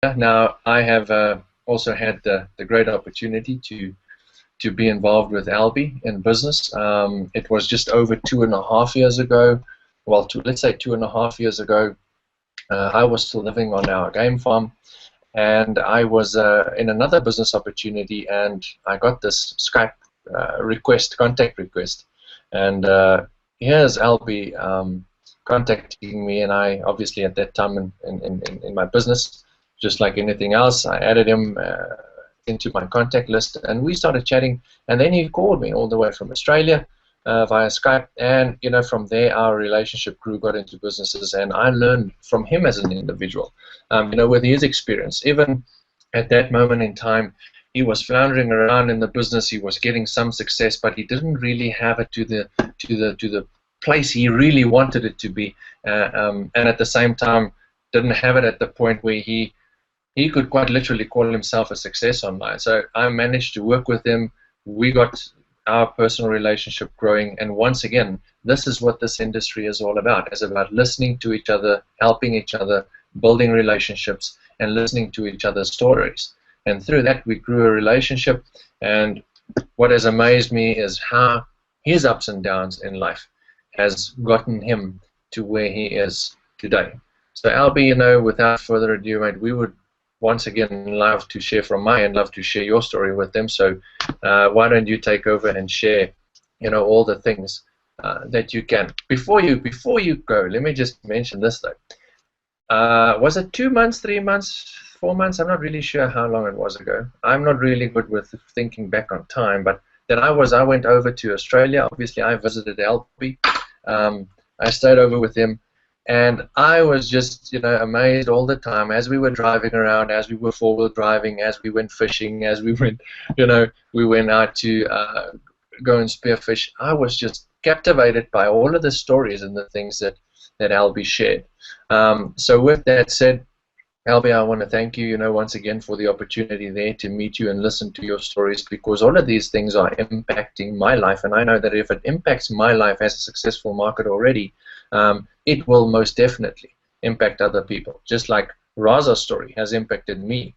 Now, I have also had the great opportunity to be involved with Alby in business. It was just over 2.5 years ago. Well, let's say 2.5 years ago. I was still living on our game farm, and I was in another business opportunity, and I got this Skype contact request, and here's Alby contacting me, and I obviously at that time in my business, just like anything else, I added him into my contact list, and we started chatting, and then he called me all the way from Australia via Skype, and from there our relationship grew, got into businesses, and I learned from him as an individual, with his experience. Even at that moment in time, he was floundering around in the business. He was getting some success, but he didn't really have it to the place he really wanted it to be, and at the same time didn't have it at the point where he could quite literally call himself a success online. So I managed to work with him. We got our personal relationship growing, and once again, this is what this industry is all about. It's about listening to each other, helping each other, building relationships, and listening to each other's stories. And through that, we grew a relationship, and what has amazed me is how his ups and downs in life has gotten him to where he is today. So Alby, without further ado, mate, we would once again love to share from my end, love to share your story with them. So why don't you take over and share, all the things that you can. Before you go, let me just mention this though. Was it 2 months, 3 months, 4 months? I'm not really sure how long it was ago. I'm not really good with thinking back on time, but then I went over to Australia. Obviously, I visited Alby. I stayed over with him. And I was just, amazed all the time as we were driving around, as we were four-wheel driving, as we went fishing, as we went, we went out to go and spearfish. I was just captivated by all of the stories and the things that Alby shared. So with that said, Alby, I want to thank you, once again for the opportunity there to meet you and listen to your stories, because all of these things are impacting my life, and I know that if it impacts my life as a successful marketer already, it will most definitely impact other people, just like Raza's story has impacted me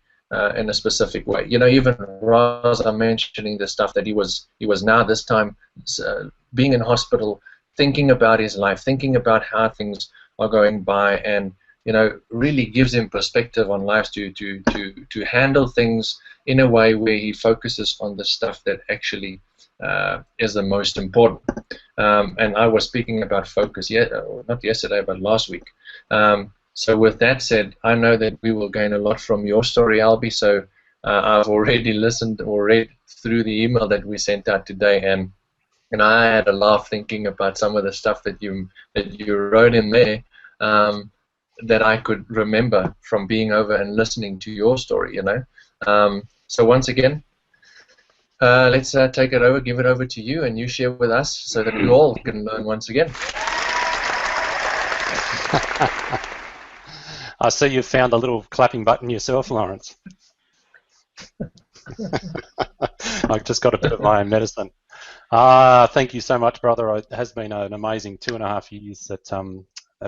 in a specific way. Even Raza mentioning the stuff that he was now this time being in hospital, thinking about his life, thinking about how things are going by, and really gives him perspective on life to handle things in a way where he focuses on the stuff that actually is the most important. And I was speaking about focus, not yesterday, but last week. So with that said, I know that we will gain a lot from your story, Alby. So I've already listened or read through the email that we sent out today, and I had a laugh thinking about some of the stuff that you wrote in there. That I could remember from being over and listening to your story, So once again, let's take it over, give it over to you, and you share with us so that we all can learn once again. I see you've found a little clapping button yourself, Lawrence. I've just got a bit of my own medicine. Thank you so much, brother. It has been an amazing 2.5 years that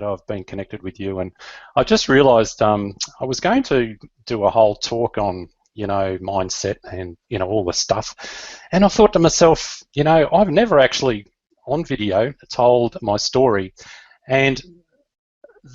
I've been connected with you, and I just realised I was going to do a whole talk on mindset and all the stuff, and I thought to myself, I've never actually on video told my story, and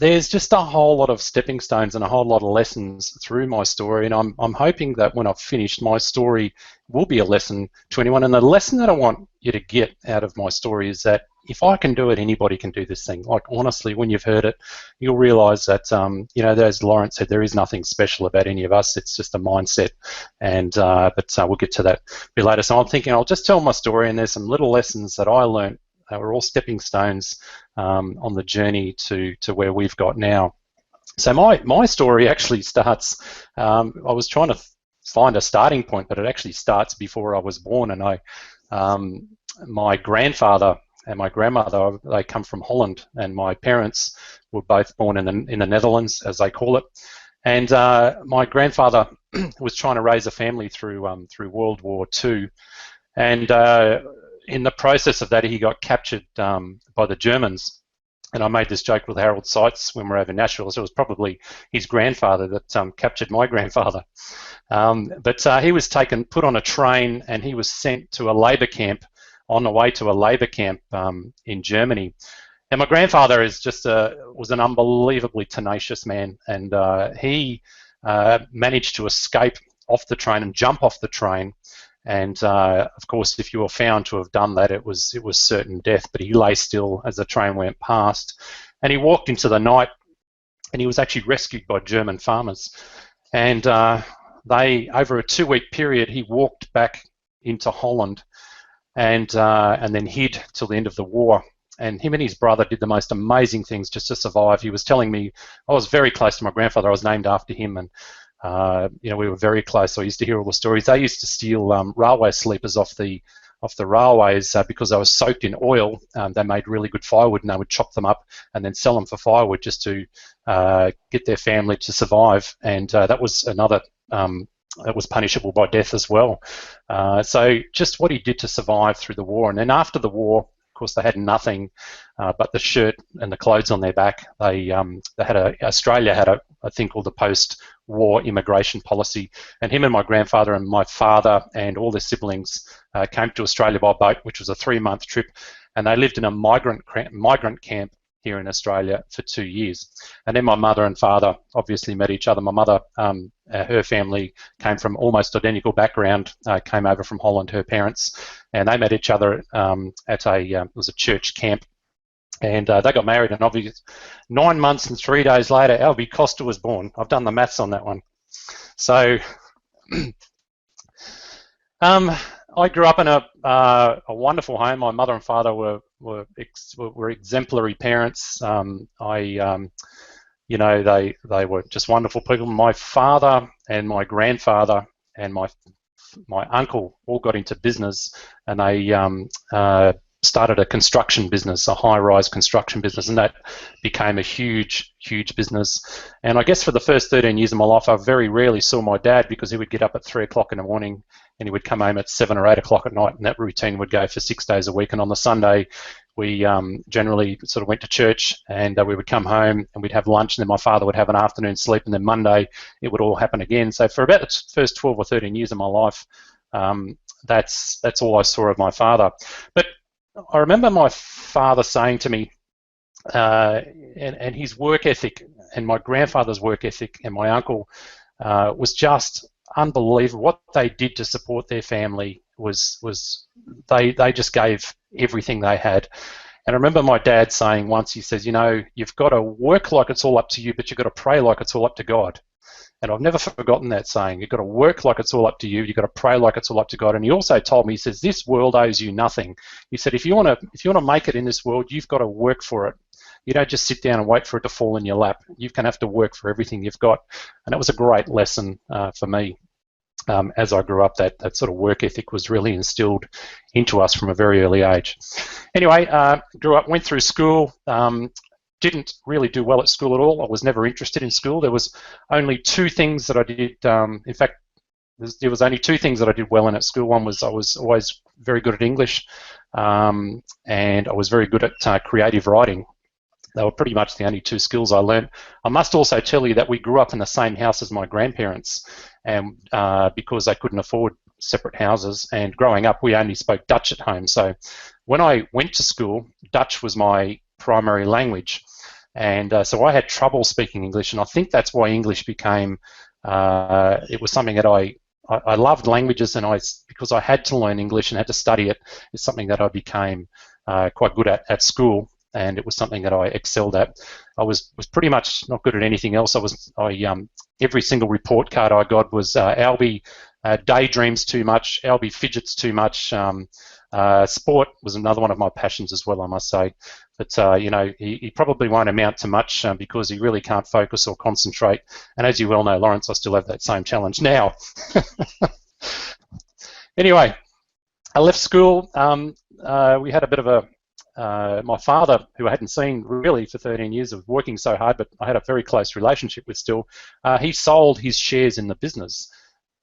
there's just a whole lot of stepping stones and a whole lot of lessons through my story, and I'm hoping that when I've finished, my story will be a lesson to anyone. And the lesson that I want you to get out of my story is that if I can do it, anybody can do this thing. Like, honestly, when you've heard it, you'll realise that, as Lawrence said, there is nothing special about any of us. It's just a mindset, and but we'll get to that a bit later. So I'm thinking I'll just tell my story, and there's some little lessons that I learned. They were all stepping stones on the journey to where we've got now. So my story actually starts, I was trying to find a starting point, but it actually starts before I was born. And my grandfather and my grandmother, they come from Holland, and my parents were both born in the Netherlands, as they call it. And my grandfather was trying to raise a family through World War II, and in the process of that, he got captured by the Germans, And I made this joke with Harold Seitz when we were over Nashville. So it was probably his grandfather that captured my grandfather. But he was put on a train, and he was sent to a labour camp, on the way to a labour camp in Germany. And my grandfather was an unbelievably tenacious man, and he managed to escape off the train and jump off the train. And of course, if you were found to have done that, it was certain death. But he lay still as the train went past, and he walked into the night, and he was actually rescued by German farmers. And over a 2-week period, he walked back into Holland, and then hid till the end of the war. And him and his brother did the most amazing things just to survive. He was telling me, I was very close to my grandfather. I was named after him, and we were very close. So I used to hear all the stories. They used to steal railway sleepers off the railways because they were soaked in oil. They made really good firewood, and they would chop them up and then sell them for firewood just to get their family to survive. And that was another that was punishable by death as well. So just what he did to survive through the war. And then after the war, of course, they had nothing but the shirt and the clothes on their back. Australia had a thing called the post-war immigration policy, and him and my grandfather and my father and all their siblings came to Australia by boat, which was a 3-month trip, and they lived in a migrant camp here in Australia for 2 years. And then my mother and father obviously met each other. My mother, her family came from almost identical background, came over from Holland, her parents, and they met each other at it was a church camp. And they got married, and obviously 9 months and 3 days later, Alby Koster was born. I've done the maths on that one. So I grew up in a wonderful home. My mother and father were exemplary parents. They were just wonderful people. My father and my grandfather and my uncle all got into business, and they started a construction business, a high-rise construction business, and that became a huge business. And I guess for the first 13 years of my life, I very rarely saw my dad, because he would get up at 3 o'clock in the morning and he would come home at 7 or 8 o'clock at night, and that routine would go for 6 days a week. And on the Sunday, we generally sort of went to church, and we would come home and we'd have lunch, and then my father would have an afternoon sleep, and then Monday it would all happen again. So for about the first 12 or 13 years of my life, that's all I saw of my father. But I remember my father saying to me, and his work ethic, and my grandfather's work ethic, and my uncle was just unbelievable. What they did to support their family was they just gave everything they had. And I remember my dad saying once, he says, you've got to work like it's all up to you, but you've got to pray like it's all up to God. And I've never forgotten that saying. You've got to work like it's all up to you. You've got to pray like it's all up to God. And he also told me, he says, this world owes you nothing. He said, if you want to make it in this world, you've got to work for it. You don't just sit down and wait for it to fall in your lap. You're going to have to work for everything you've got. And that was a great lesson for me. As I grew up, that sort of work ethic was really instilled into us from a very early age. Anyway, grew up, went through school. Didn't really do well at school at all. I was never interested in school. There was only 2 things that I did. In fact, there was only 2 things that I did well in at school. One was I was always very good at English, and I was very good at creative writing. They were pretty much the only 2 skills I learned. I must also tell you that we grew up in the same house as my grandparents, and because they couldn't afford separate houses, and growing up we only spoke Dutch at home. So when I went to school, Dutch was my primary language, and so I had trouble speaking English, and I think that's why English became it was something that I loved languages, and because I had to learn English and had to study it, it's something that I became quite good at school, and it was something that I excelled at. I was pretty much not good at anything else. Every single report card I got was Alby daydreams too much, Alby fidgets too much. Sport was another one of my passions as well, I must say. But he probably won't amount to much because he really can't focus or concentrate. And as you well know, Lawrence, I still have that same challenge now. Anyway, I left school. We had a bit of my father, who I hadn't seen really for 13 years of working so hard, but I had a very close relationship with still, he sold his shares in the business.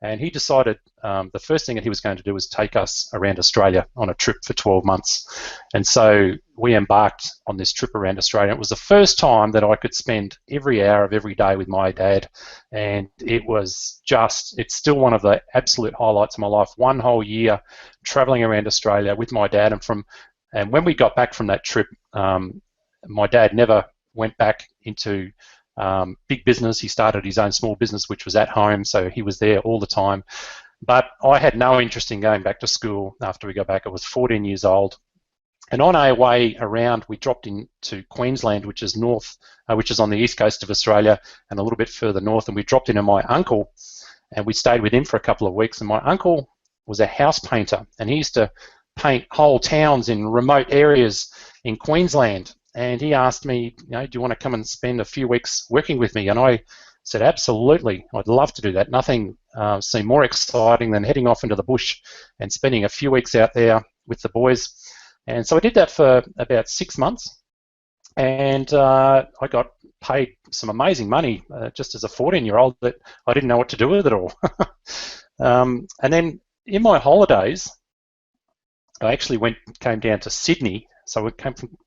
And he decided the first thing that he was going to do was take us around Australia on a trip for 12 months. And so we embarked on this trip around Australia. It was the first time that I could spend every hour of every day with my dad. And it was just, it's still one of the absolute highlights of my life. One whole year traveling around Australia with my dad. And when we got back from that trip, my dad never went back into big business. He started his own small business, which was at home, so he was there all the time. But I had no interest in going back to school after we got back. I was 14 years old. And on our way around, we dropped into Queensland, which is which is on the east coast of Australia and a little bit further north. And we dropped into my uncle, and we stayed with him for a couple of weeks. And my uncle was a house painter, and he used to paint whole towns in remote areas in Queensland. And he asked me, do you want to come and spend a few weeks working with me? And I said, absolutely, I'd love to do that. Nothing seemed more exciting than heading off into the bush and spending a few weeks out there with the boys. And so I did that for about 6 months. And I got paid some amazing money just as a 14-year-old that I didn't know what to do with it all. And then in my holidays, I actually came down to Sydney. So we came from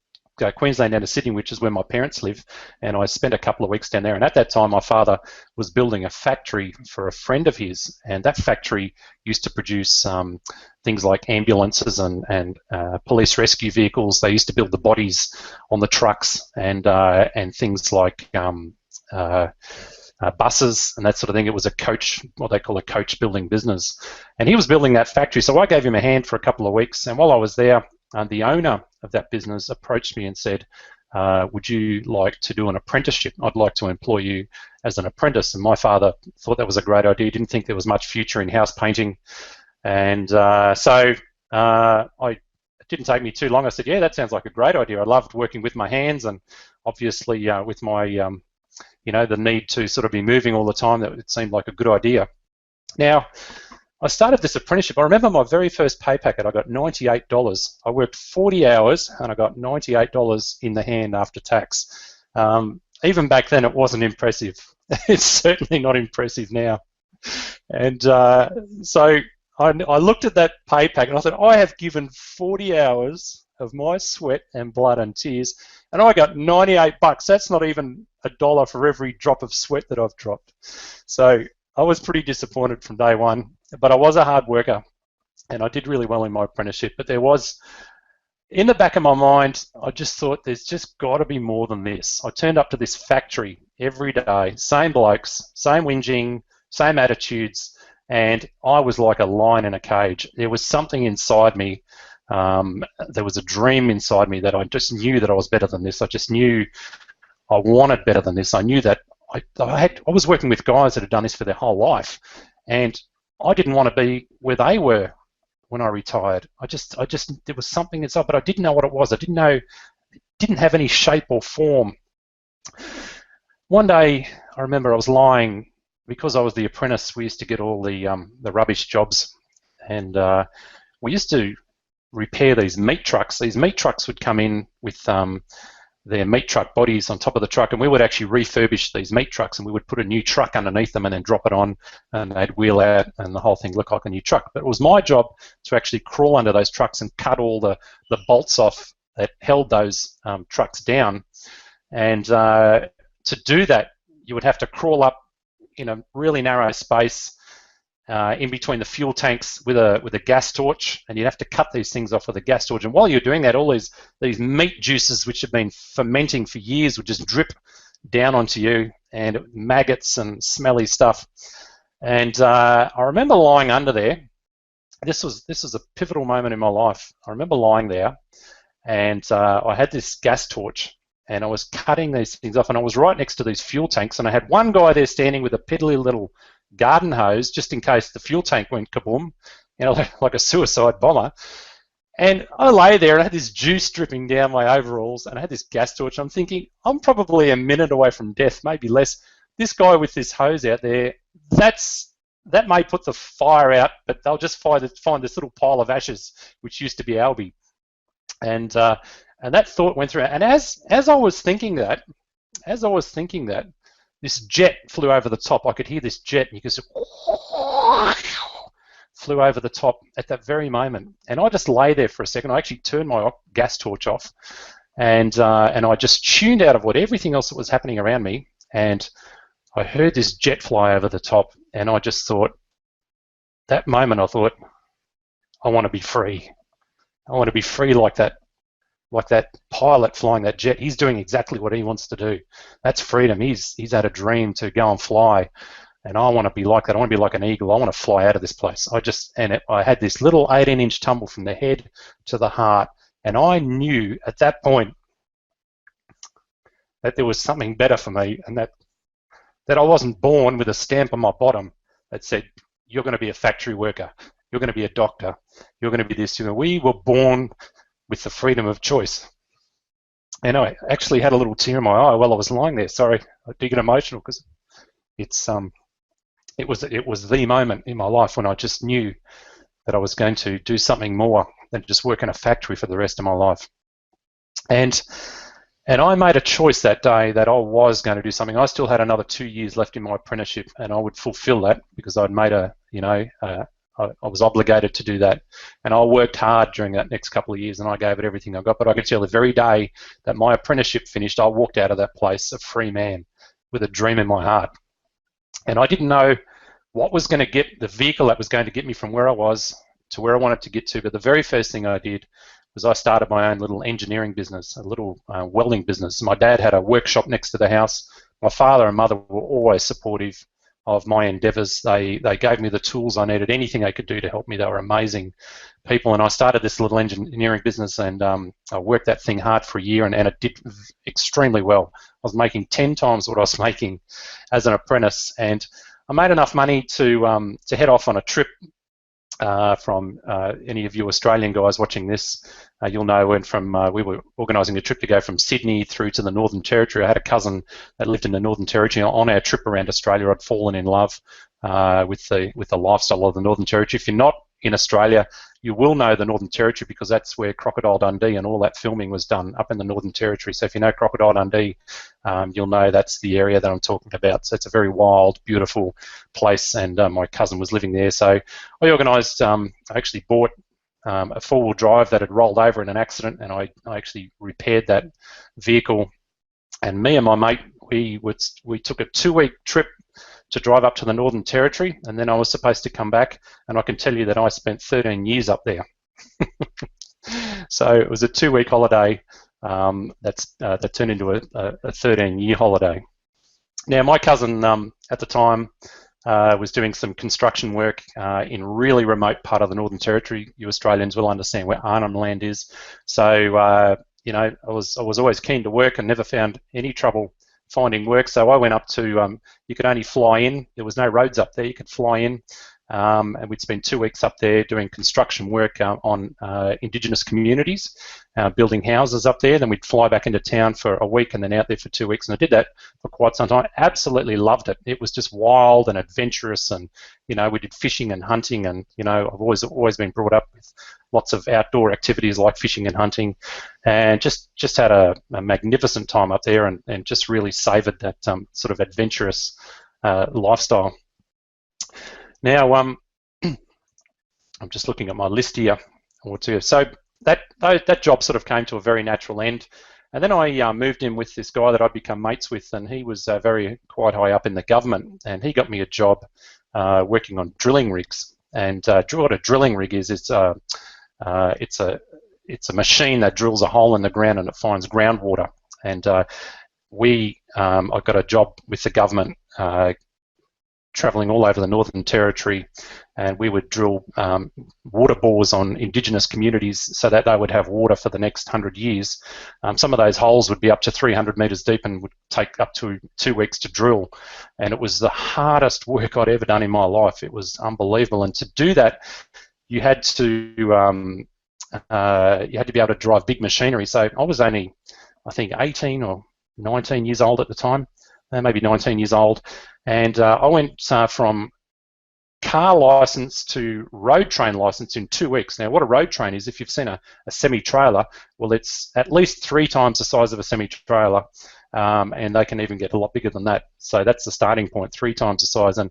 Queensland down to Sydney, which is where my parents live, and I spent a couple of weeks down there. And at that time, my father was building a factory for a friend of his, and that factory used to produce things like ambulances and police rescue vehicles. They used to build the bodies on the trucks and things like buses and that sort of thing. It was a coach, what they call a coach building business, and he was building that factory. So I gave him a hand for a couple of weeks, and while I was there, the owner of that business approached me and said, would you like to do an apprenticeship? I'd like to employ you as an apprentice. And my father thought that was a great idea. He didn't think there was much future in house painting. And so it didn't take me too long. I said, yeah, that sounds like a great idea. I loved working with my hands, and obviously with my, the need to sort of be moving all the time, that it seemed like a good idea. Now, I started this apprenticeship. I remember my very first pay packet, I got $98. I worked 40 hours and I got $98 in the hand after tax. Even back then, it wasn't impressive. It's certainly not impressive now. And so I looked at that pay packet and I thought, I have given 40 hours of my sweat and blood and tears, and I got $98. That's not even $1 for every drop of sweat that I've dropped. So I was pretty disappointed from day one. But I was a hard worker, and I did really well in my apprenticeship. But there was, in the back of my mind, I just thought there's just got to be more than this. I turned up to this factory every day, same blokes, same whinging, same attitudes, and I was like a lion in a cage. There was something inside me. There was a dream inside me that I just knew that I was better than this. I just knew I wanted better than this. I knew that I was working with guys that had done this for their whole life, and I didn't want to be where they were when I retired. There was something inside, but I didn't know what it was. I didn't know, it didn't have any shape or form. One day, I remember I was lying, because I was the apprentice, we used to get all the rubbish jobs, and we used to repair these meat trucks. These meat trucks would come in with their meat truck bodies on top of the truck, and we would actually refurbish these meat trucks, and we would put a new truck underneath them and then drop it on, and they'd wheel out and the whole thing looked like a new truck. But it was my job to actually crawl under those trucks and cut all the bolts off that held those trucks down. And to do that, you would have to crawl up in a really narrow space in between the fuel tanks with a gas torch, and you'd have to cut these things off with a gas torch. And while you're doing that, all these meat juices, which have been fermenting for years, would just drip down onto you, and maggots and smelly stuff. And I remember lying under there. This was a pivotal moment in my life. I remember lying there, and I had this gas torch, and I was cutting these things off, and I was right next to these fuel tanks, and I had one guy there standing with a piddly little garden hose just in case the fuel tank went kaboom, like a suicide bomber. And I lay there and I had this juice dripping down my overalls, and I had this gas torch. I'm thinking, I'm probably a minute away from death, maybe less. This guy with this hose out there, that may put the fire out, but they'll just find this little pile of ashes, which used to be Alby. And that thought went through. And as I was thinking that, this jet flew over the top. I could hear this jet, and you could see flew over the top at that very moment. And I just lay there for a second. I actually turned my gas torch off, and I just tuned out of everything else that was happening around me. And I heard this jet fly over the top, and I just thought, that moment I thought, I want to be free. I want to be free like that pilot flying that jet. He's doing exactly what he wants to do. That's freedom. He's had a dream to go and fly, and I want to be like that. I want to be like an eagle. I want to fly out of this place. I had this little 18-inch tumble from the head to the heart, and I knew at that point that there was something better for me, and that I wasn't born with a stamp on my bottom that said, you're going to be a factory worker, you're going to be a doctor, you're going to be this. We were born with the freedom of choice. And I actually had a little tear in my eye while I was lying there. Sorry, I do get emotional because it was the moment in my life when I just knew that I was going to do something more than just work in a factory for the rest of my life. And I made a choice that day that I was going to do something. I still had another 2 years left in my apprenticeship, and I would fulfill that because I'd made I was obligated to do that. And I worked hard during that next couple of years, and I gave it everything I got. But I could tell the very day that my apprenticeship finished, I walked out of that place a free man with a dream in my heart. And I didn't know what was going to get the vehicle that was going to get me from where I was to where I wanted to get to. But the very first thing I did was I started my own little engineering business, a little welding business. My dad had a workshop next to the house. My father and mother were always supportive of my endeavours. They gave me the tools I needed, anything they could do to help me. They were amazing people. And I started this little engineering business, and I worked that thing hard for a year, and it did extremely well. I was making 10 times what I was making as an apprentice, and I made enough money to head off on a trip. From any of you Australian guys watching this, you'll know we were organising a trip to go from Sydney through to the Northern Territory. I had a cousin that lived in the Northern Territory. On our trip around Australia, I'd fallen in love with the lifestyle of the Northern Territory. If you're not in Australia, you will know the Northern Territory because that's where Crocodile Dundee and all that filming was done, up in the Northern Territory. So if you know Crocodile Dundee, you'll know that's the area that I'm talking about. So it's a very wild, beautiful place, and my cousin was living there. So I organised, I actually bought a four-wheel drive that had rolled over in an accident, and I actually repaired that vehicle. And me and my mate, we took a 2-week trip to drive up to the Northern Territory, and then I was supposed to come back, and I can tell you that I spent 13 years up there. So it was a 2-week holiday that turned into a 13-year holiday. Now, my cousin at the time was doing some construction work in a really remote part of the Northern Territory. You Australians will understand where Arnhem Land is. So, I was always keen to work and never found any trouble finding work. So I went up to, you could only fly in. There was no roads up there. You could fly in. And we'd spend 2 weeks up there doing construction work on Indigenous communities, building houses up there. Then we'd fly back into town for a week and then out there for 2 weeks. And I did that for quite some time. Absolutely loved it. It was just wild and adventurous, and we did fishing and hunting, and I've always been brought up with lots of outdoor activities like fishing and hunting, and just had a magnificent time up there, and just really savoured that sort of adventurous lifestyle. Now, I'm just looking at my list here. So that job sort of came to a very natural end, and then I moved in with this guy that I'd become mates with, and he was quite high up in the government, and he got me a job working on drilling rigs. And what a drilling rig is, it's a machine that drills a hole in the ground and it finds groundwater. And I got a job with the government, travelling all over the Northern Territory, and we would drill water bores on Indigenous communities so that they would have water for the next 100 years. Some of those holes would be up to 300 metres deep and would take up to 2 weeks to drill, and it was the hardest work I'd ever done in my life. It was unbelievable, and to do that, you had to be able to drive big machinery. So I was only, I think, 18 or 19 years old at the time, maybe 19 years old, and I went from car license to road train license in 2 weeks. Now, what a road train is, if you've seen a semi-trailer, well, it's at least 3 times the size of a semi-trailer. and they can even get a lot bigger than that. So that's the starting point, 3 times the size. And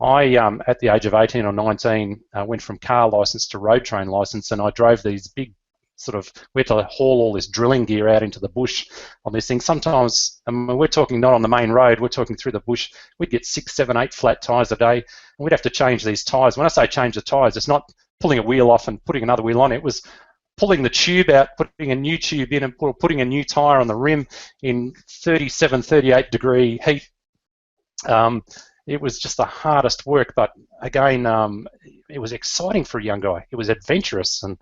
I, at the age of 18 or 19, went from car license to road train license, and I drove these big we had to haul all this drilling gear out into the bush on this thing. Sometimes, I mean, we're talking not on the main road, we're talking through the bush. We'd get 6, 7, 8 flat tyres a day, and we'd have to change these tyres. When I say change the tyres, it's not pulling a wheel off and putting another wheel on. It was pulling the tube out, putting a new tube in, and putting a new tyre on the rim in 37, 38 degree heat. It was just the hardest work, but again, it was exciting for a young guy. It was adventurous, and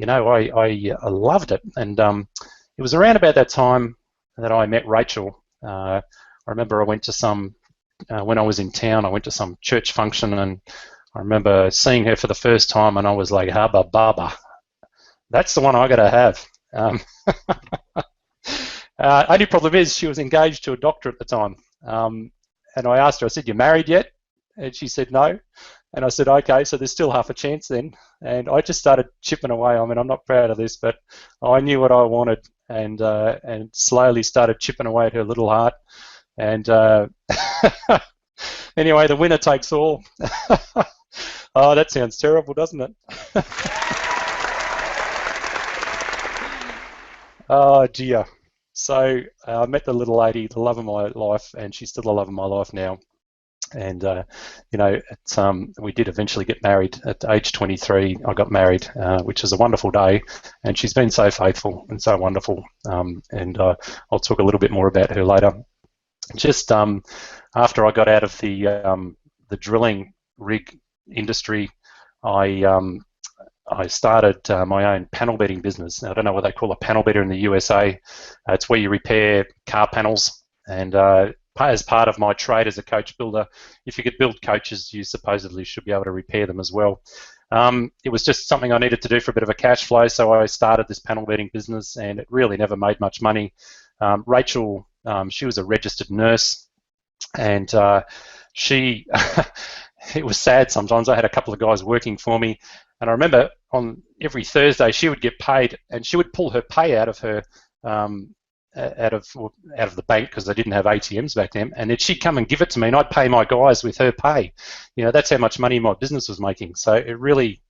I loved it. And it was around about that time that I met Rachel. I remember I went to when I was in town, I went to some church function, and I remember seeing her for the first time, and I was like, "Hubba bubba, that's the one I got to have." Only problem is she was engaged to a doctor at the time. And I asked her, I said, "You married yet?" And she said, "No." And I said, "Okay, so there's still half a chance then." And I just started chipping away. I mean, I'm not proud of this, but I knew what I wanted, and slowly started chipping away at her little heart. And anyway, the winner takes all. Oh, that sounds terrible, doesn't it? Oh, dear. So I met the little lady, the love of my life, and she's still the love of my life now. And we did eventually get married at age 23. I got married, which was a wonderful day, and she's been so faithful and so wonderful. And I'll talk a little bit more about her later. Just after I got out of the drilling rig industry, I started my own panel bedding business. Now, I don't know what they call a panel bedder in the USA. It's where you repair car panels. And as part of my trade as a coach builder, if you could build coaches, you supposedly should be able to repair them as well. It was just something I needed to do for a bit of a cash flow, so I started this panel bedding business, and it really never made much money. Rachel, she was a registered nurse, and she, it was sad sometimes. I had a couple of guys working for me, and I remember on every Thursday she would get paid, and she would pull her pay out of her out of the bank, because they didn't have ATMs back then, and then she'd come and give it to me, and I'd pay my guys with her pay. That's how much money my business was making. So it really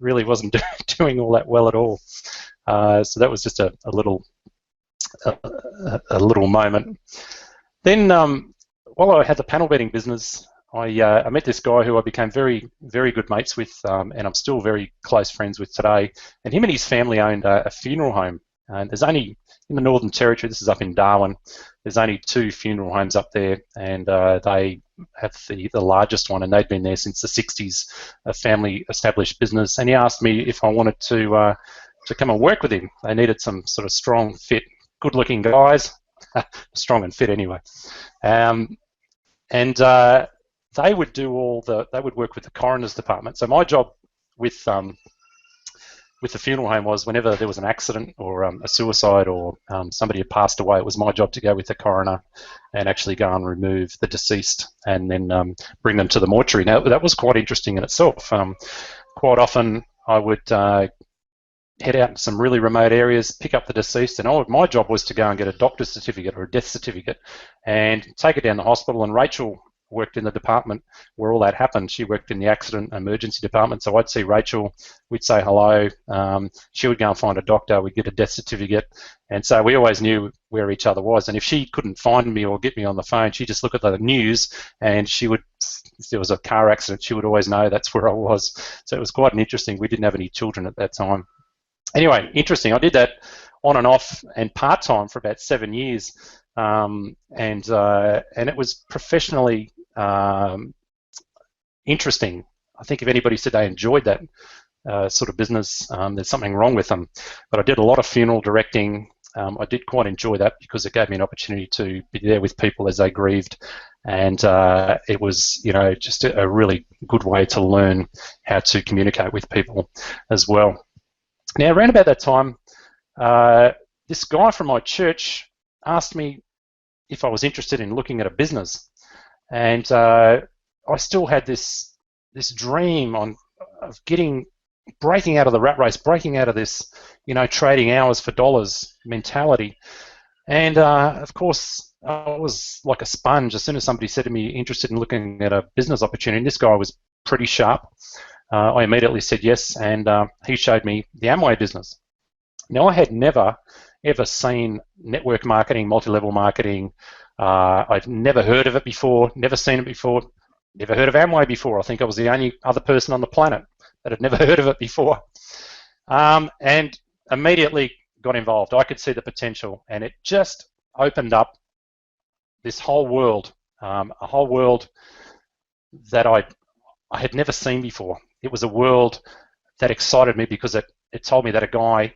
wasn't doing all that well at all. So that was just a little moment. Then while I had the panel bedding business, I met this guy who I became very, very good mates with, and I'm still very close friends with today. And him and his family owned a funeral home. And there's only, in the Northern Territory, this is up in Darwin, there's only 2 funeral homes up there, and they have the largest one, and they'd been there since the 60s, a family established business. And he asked me if I wanted to come and work with him. They needed some sort of strong, fit, good-looking guys, strong and fit anyway. And they would do they would work with the coroner's department. So my job with the funeral home was, whenever there was an accident or a suicide or somebody had passed away, it was my job to go with the coroner and actually go and remove the deceased and then bring them to the mortuary. Now, that was quite interesting in itself. Quite often I would head out in some really remote areas, pick up the deceased, and my job was to go and get a doctor's certificate or a death certificate and take it down to the hospital. And Rachel worked in the department where all that happened. She worked in the accident emergency department, so I'd see Rachel, we'd say hello, she would go and find a doctor, we'd get a death certificate, and so we always knew where each other was. And if she couldn't find me or get me on the phone, she'd just look at the news, and she would, if there was a car accident, she would always know that's where I was. So it was quite interesting. We didn't have any children at that time. Anyway, interesting. I did that on and off and part-time for about 7 years, and it was professionally interesting. I think if anybody said they enjoyed that sort of business, there's something wrong with them. But I did a lot of funeral directing. I did quite enjoy that because it gave me an opportunity to be there with people as they grieved, and it was, just a really good way to learn how to communicate with people as well. Now, around about that time, this guy from my church asked me if I was interested in looking at a business, and I still had this dream of breaking out of the rat race, breaking out of this, trading hours for dollars mentality. And of course, I was like a sponge. As soon as somebody said to me, interested in looking at a business opportunity, and this guy was pretty sharp, I immediately said yes, and he showed me the Amway business. Now, I had never, ever seen network marketing, multi-level marketing. I'd never heard of it before, never seen it before, never heard of Amway before. I think I was the only other person on the planet that had never heard of it before. And immediately got involved. I could see the potential, and it just opened up this whole world, a whole world that I had never seen before. It was a world that excited me because it told me that a guy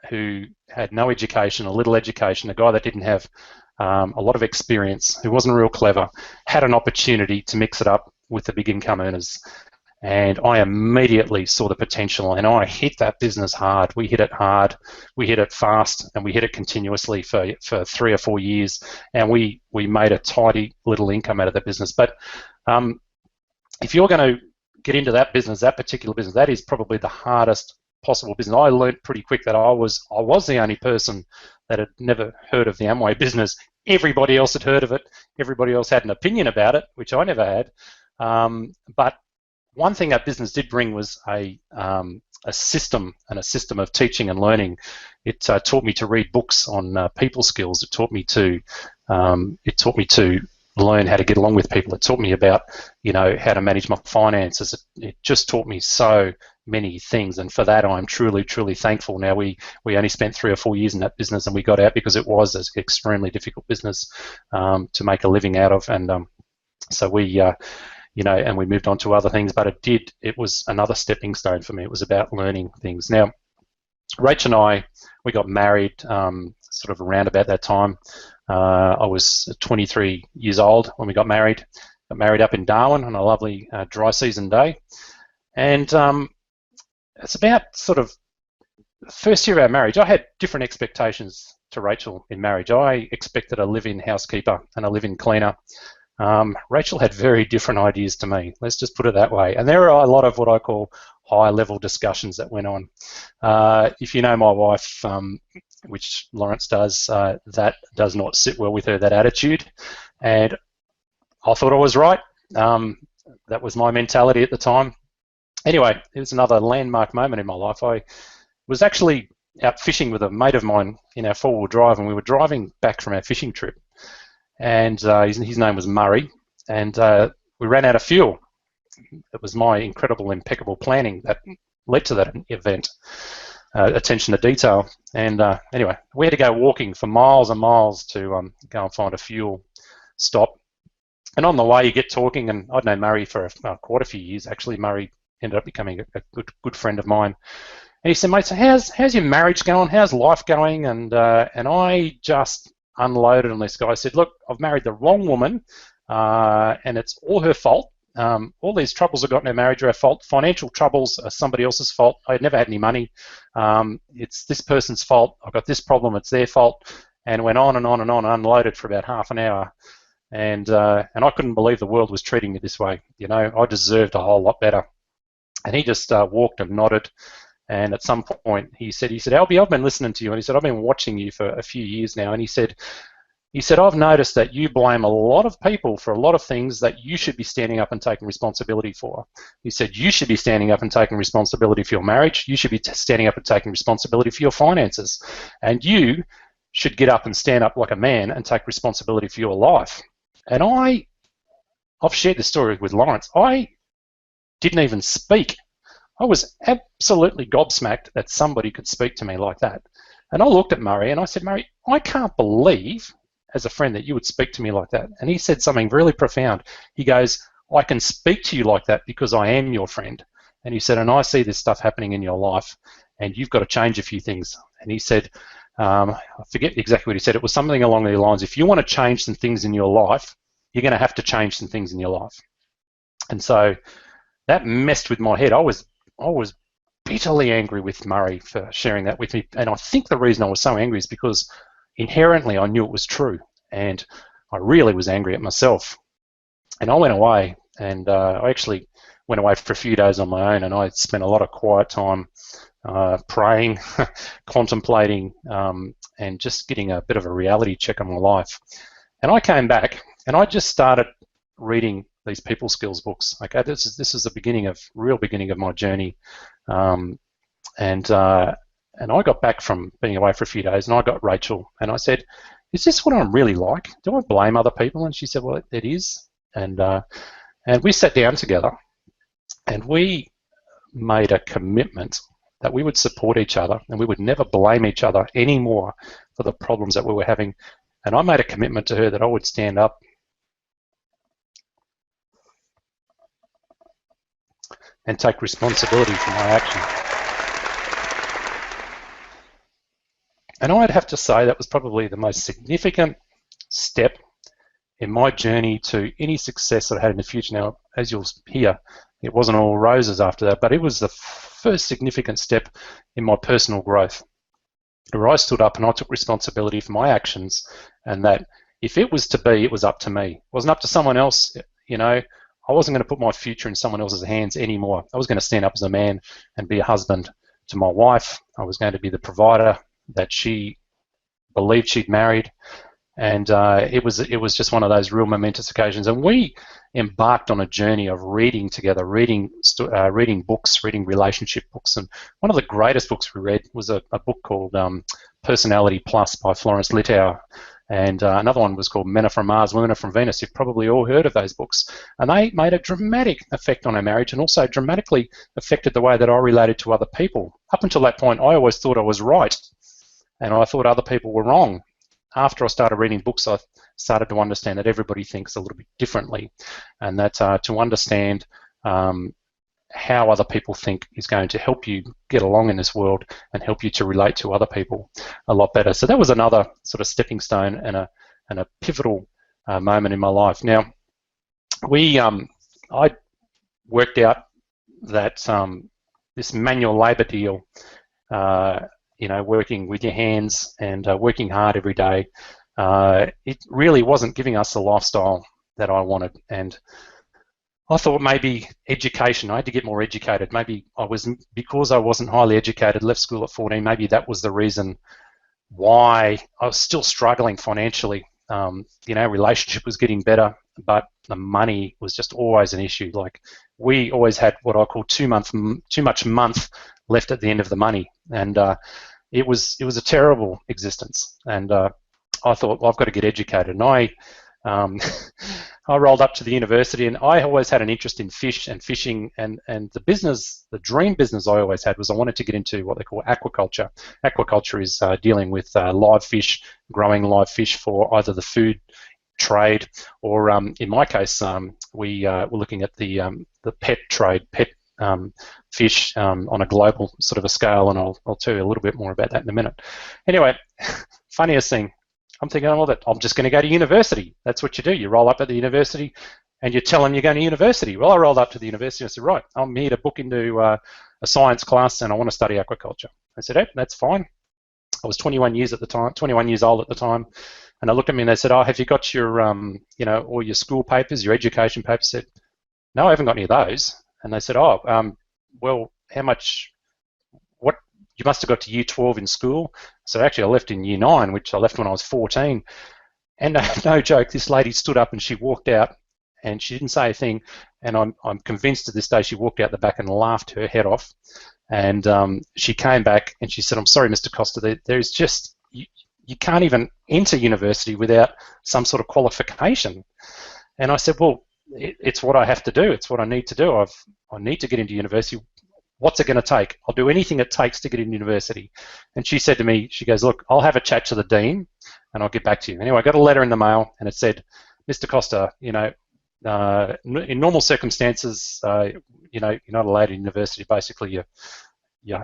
who had no education, a little education, a guy that didn't have a lot of experience, who wasn't real clever, had an opportunity to mix it up with the big income earners. And I immediately saw the potential, and I hit that business hard. We hit it hard, we hit it fast, and we hit it continuously for 3 or 4 years, and we made a tidy little income out of the business. But if you're going to get into that business, that particular business, that is probably the hardest possible business. I learned pretty quick that I was the only person that had never heard of the Amway business. Everybody else had heard of it. Everybody else had an opinion about it, which I never had. But one thing that business did bring was a system, and a system of teaching and learning. It taught me to read books on people skills. It taught me to learn how to get along with people. It taught me about, how to manage my finances. It just taught me so many things, and for that I'm truly, truly thankful. Now, we only spent 3 or 4 years in that business, and we got out because it was an extremely difficult business to make a living out of, and so we and we moved on to other things, but it was another stepping stone for me. It was about learning things. Now, Rach and I, we got married sort of around about that time. I was 23 years old when we got married. Got married up in Darwin on a lovely dry season day. And it's about sort of the first year of our marriage, I had different expectations to Rachel in marriage. I expected a live-in housekeeper and a live-in cleaner. Rachel had very different ideas to me. Let's just put it that way. And there are a lot of what I call high-level discussions that went on. If you know my wife, which Lawrence does, that does not sit well with her, that attitude. And I thought I was right. That was my mentality at the time. Anyway, it was another landmark moment in my life. I was actually out fishing with a mate of mine in our four-wheel drive, and we were driving back from our fishing trip. And his name was Murray, and we ran out of fuel. It was my incredible, impeccable planning that led to that event, attention to detail. And anyway, we had to go walking for miles and miles to go and find a fuel stop. And on the way, you get talking, and I'd known Murray for quite a few years. Actually, Murray ended up becoming a good friend of mine. And he said, "Mate, so how's your marriage going? How's life going?" And I just unloaded on this guy. I said, "Look, I've married the wrong woman, and it's all her fault. All these troubles I've got in our marriage are her fault. Financial troubles are somebody else's fault. I had never had any money. It's this person's fault. I've got this problem. It's their fault." And went on and on and on, unloaded for about half an hour. And I couldn't believe the world was treating me this way. I deserved a whole lot better. And he just walked and nodded. And at some point, he said, "Alby, I've been listening to you." And he said, "I've been watching you for a few years now." And he said, "I've noticed that you blame a lot of people for a lot of things that you should be standing up and taking responsibility for." He said, "You should be standing up and taking responsibility for your marriage. You should be standing up and taking responsibility for your finances. And you should get up and stand up like a man and take responsibility for your life." And I've shared this story with Lawrence. I didn't even speak. I was absolutely gobsmacked that somebody could speak to me like that. And I looked at Murray and I said, "Murray, I can't believe as a friend that you would speak to me like that." And he said something really profound. He goes, "I can speak to you like that because I am your friend." And he said, "And I see this stuff happening in your life and you've got to change a few things." And he said, I forget exactly what he said. It was something along the lines, if you want to change some things in your life, you're going to have to change some things in your life. And so that messed with my head. I was bitterly angry with Murray for sharing that with me. And I think the reason I was so angry is because inherently I knew it was true. And I really was angry at myself. And I went away, and I actually went away for a few days on my own, and I spent a lot of quiet time praying, contemplating, and just getting a bit of a reality check on my life. And I came back and I just started reading these people skills books. Okay, this is the real beginning of my journey, and I got back from being away for a few days, and I got Rachel, and I said, "Is this what I'm really like? Do I blame other people?" And she said, "Well, it is." And we sat down together, and we made a commitment that we would support each other, and we would never blame each other anymore for the problems that we were having. And I made a commitment to her that I would stand up and take responsibility for my action. And I'd have to say that was probably the most significant step in my journey to any success that I had in the future. Now, as you'll hear, it wasn't all roses after that, but it was the first significant step in my personal growth, where I stood up and I took responsibility for my actions, and that if it was to be, it was up to me. It wasn't up to someone else. You know, I wasn't going to put my future in someone else's hands anymore. I was going to stand up as a man and be a husband to my wife. I was going to be the provider that she believed she'd married. And it was just one of those real momentous occasions. And we embarked on a journey of reading together, reading books, reading relationship books. And one of the greatest books we read was a book called Personality Plus by Florence Littauer. And another one was called Men Are From Mars, Women Are From Venus. You've probably all heard of those books. And they made a dramatic effect on our marriage, and also dramatically affected the way that I related to other people. Up until that point, I always thought I was right, and I thought other people were wrong. After I started reading books, I started to understand that everybody thinks a little bit differently, and that to understand how other people think is going to help you get along in this world and help you to relate to other people a lot better. So that was another sort of stepping stone and a pivotal moment in my life. Now, I worked out that this manual labour deal, working with your hands and working hard every day, it really wasn't giving us the lifestyle that I wanted. And I thought maybe education, I had to get more educated. Maybe because I wasn't highly educated, left school at 14, maybe that was the reason why I was still struggling financially. Relationship was getting better, but the money was just always an issue. Like, we always had what I call too much month left at the end of the money. And it was a terrible existence. And I thought, well, I've got to get educated. And I rolled up to the university, and I always had an interest in fish and fishing, and the dream business I always had was I wanted to get into what they call aquaculture. Aquaculture is dealing with live fish, growing live fish for either the food trade, or in my case, we were looking at the pet trade, fish on a global sort of a scale, and I'll tell you a little bit more about that in a minute. Anyway, funniest thing, I'm thinking, well, I'm just going to go to university. That's what you do. You roll up at the university and you tell them you're going to university. Well, I rolled up to the university and I said, right, I'm here to book into a science class and I want to study aquaculture. I said, hey, that's fine. I was 21 years old at the time. And they looked at me and they said, oh, have you got your, all your school papers, your education papers? I said, no, I haven't got any of those. And they said, oh, well, how much, you must have got to year 12 in school. So actually I left in year 9, which I left when I was 14. And no joke, this lady stood up and she walked out and she didn't say a thing. And I'm convinced to this day she walked out the back and laughed her head off. And she came back and she said, I'm sorry, Mr. Koster, there's just, you can't even enter university without some sort of qualification. And I said, well, it's what I have to do. It's what I need to do. I need to get into university. What's it going to take? I'll do anything it takes to get into university. And she said to me, she goes, look, I'll have a chat to the dean and I'll get back to you. Anyway, I got a letter in the mail and it said, Mr. Koster, in normal circumstances, you're not allowed in university. Basically, you've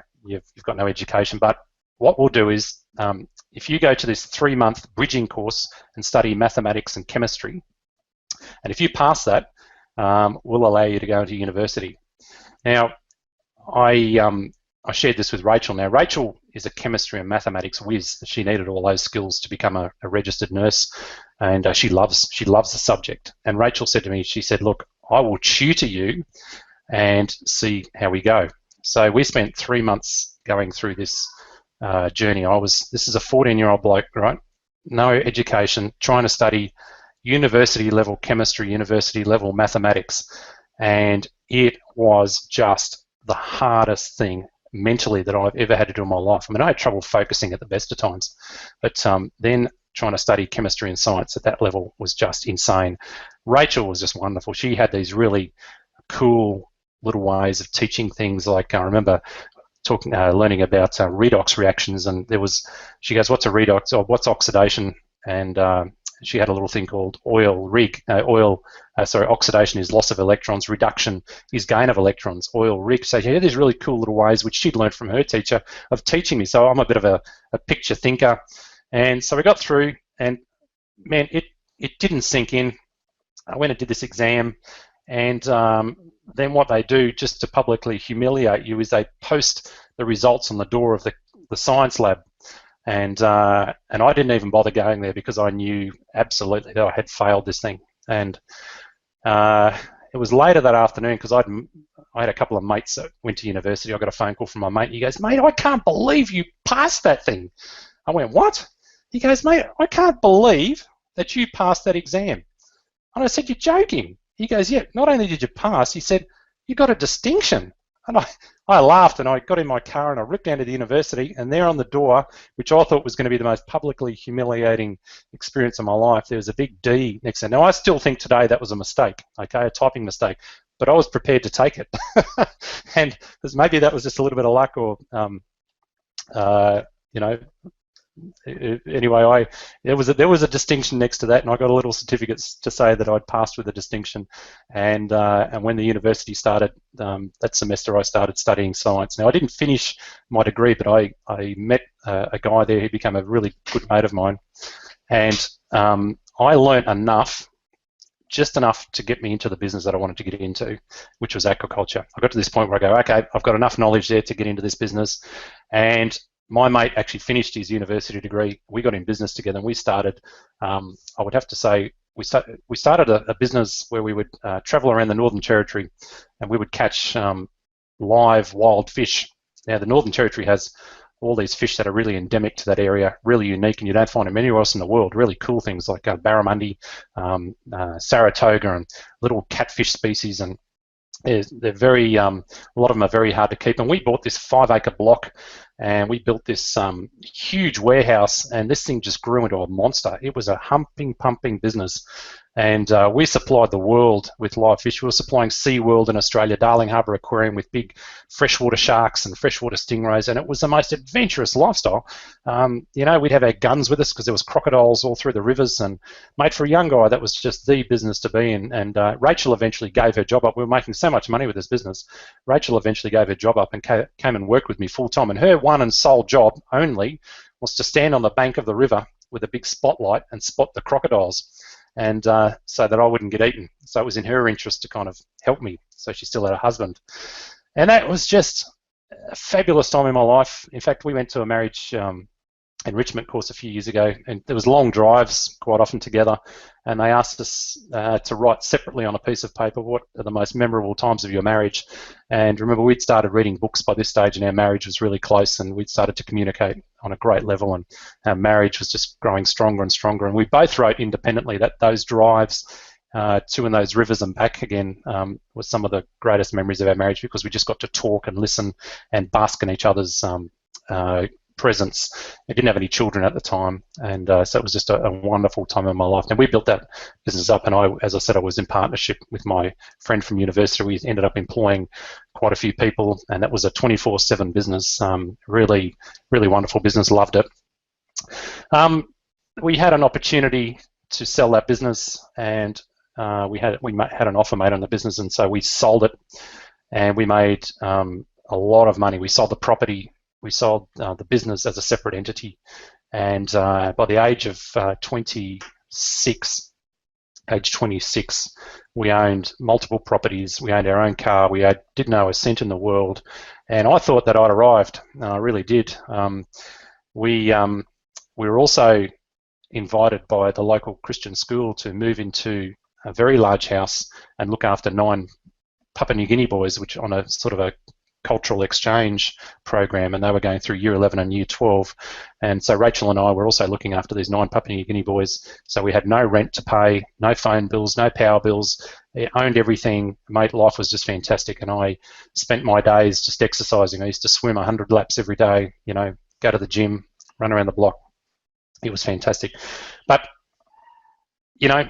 got no education. But what we'll do is, if you go to this 3-month bridging course and study mathematics and chemistry, and if you pass that, we'll allow you to go into university. Now, I shared this with Rachel. Now, Rachel is a chemistry and mathematics whiz. She needed all those skills to become a registered nurse, and she loves the subject. And Rachel said to me, she said, look, I will tutor you and see how we go. So we spent 3 months going through this journey. This is a 14-year-old bloke, right? no education, trying to study university level chemistry, university level mathematics, and it was just the hardest thing mentally that I've ever had to do in my life. I mean, I had trouble focusing at the best of times, but then trying to study chemistry and science at that level was just insane. Rachel was just wonderful. She had these really cool little ways of teaching things. Like I remember learning about redox reactions, and she goes, "What's a redox? Or what's oxidation?" And she had a little thing called oxidation is loss of electrons, reduction is gain of electrons, oil rig. So she had these really cool little ways which she'd learned from her teacher of teaching me. So I'm a bit of a picture thinker. And so we got through, and man, it didn't sink in. I went and did this exam, and then what they do, just to publicly humiliate you, is they post the results on the door of the science lab. And I didn't even bother going there because I knew absolutely that I had failed this thing. And it was later that afternoon, because I had a couple of mates that went to university. I got a phone call from my mate. He goes, "Mate, I can't believe you passed that thing." I went, "What?" He goes, "Mate, I can't believe that you passed that exam." And I said, "You're joking." He goes, "Yeah, not only did you pass," he said, "you got a distinction." And I laughed, and I got in my car and I ripped down to the university, and there on the door, which I thought was going to be the most publicly humiliating experience of my life, there was a big D next to it. Now, I still think today that was a mistake, okay, a typing mistake, but I was prepared to take it. And maybe that was just a little bit of luck, or, you know, anyway, there was a distinction next to that, and I got a little certificate to say that I'd passed with a distinction. And when the university started, that semester I started studying science. Now, I didn't finish my degree, but I met a guy there who became a really good mate of mine, and I learnt enough, just enough to get me into the business that I wanted to get into, which was aquaculture. I got to this point where I go, okay, I've got enough knowledge there to get into this business. And my mate actually finished his university degree. We got in business together, and we started, I would have to say, we started a business where we would travel around the Northern Territory, and we would catch live wild fish. Now, the Northern Territory has all these fish that are really endemic to that area, really unique, and you don't find them anywhere else in the world. Really cool things like barramundi, Saratoga, and little catfish species, and they're very, a lot of them are very hard to keep. And we bought this 5-acre block, and we built this huge warehouse, and this thing just grew into a monster. It was a pumping business, and we supplied the world with live fish. We were supplying SeaWorld in Australia, Darling Harbour Aquarium, with big freshwater sharks and freshwater stingrays, and it was the most adventurous lifestyle. You know, we'd have our guns with us because there was crocodiles all through the rivers, and mate, for a young guy, that was just the business to be in. And Rachel eventually gave her job up. We were making so much money with this business. Rachel eventually gave her job up and came and worked with me full time, and her one and sole job only was to stand on the bank of the river with a big spotlight and spot the crocodiles, and so that I wouldn't get eaten. So it was in her interest to kind of help me. So she still had a husband, and that was just a fabulous time in my life. In fact, we went to a marriage enrichment course a few years ago, and there was long drives quite often together, and they asked us to write separately on a piece of paper what are the most memorable times of your marriage. And remember, we'd started reading books by this stage, and our marriage was really close, and we'd started to communicate on a great level, and our marriage was just growing stronger and stronger. And we both wrote independently that those drives to and those rivers and back again was some of the greatest memories of our marriage, because we just got to talk and listen and bask in each other's presence. I didn't have any children at the time, and so it was just a wonderful time in my life. And we built that business up, and as I said, I was in partnership with my friend from university. We ended up employing quite a few people, and that was a 24/7 business. Really, really wonderful business. Loved it. We had an opportunity to sell that business, and we had an offer made on the business, and so we sold it, and we made a lot of money. We sold the property. We sold the business as a separate entity, and by the age of 26, we owned multiple properties. We owned our own car. We didn't owe a cent in the world, and I thought that I'd arrived. I really did. We were also invited by the local Christian school to move into a very large house and look after 9 Papua New Guinea boys, which on a sort of a cultural exchange program, and they were going through year 11 and year 12. And so Rachel and I were also looking after these 9 Papua New Guinea boys. So we had no rent to pay, no phone bills, no power bills. It owned everything. Mate, life was just fantastic. And I spent my days just exercising. I used to swim 100 laps every day, you know, go to the gym, run around the block. It was fantastic. But, you know,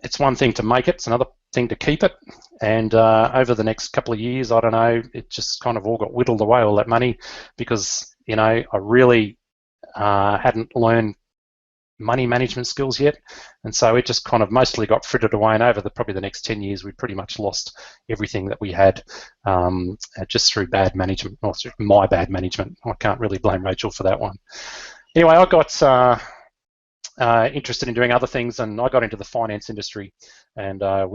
it's one thing to make it, it's another thing to keep it. And over the next couple of years, I don't know, it just kind of all got whittled away, all that money, because, you know, I really hadn't learned money management skills yet. And so it just kind of mostly got frittered away. And over probably the next 10 years, we pretty much lost everything that we had just through bad management, or through my bad management. I can't really blame Rachel for that one. Anyway, I got interested in doing other things, and I got into the finance industry, and I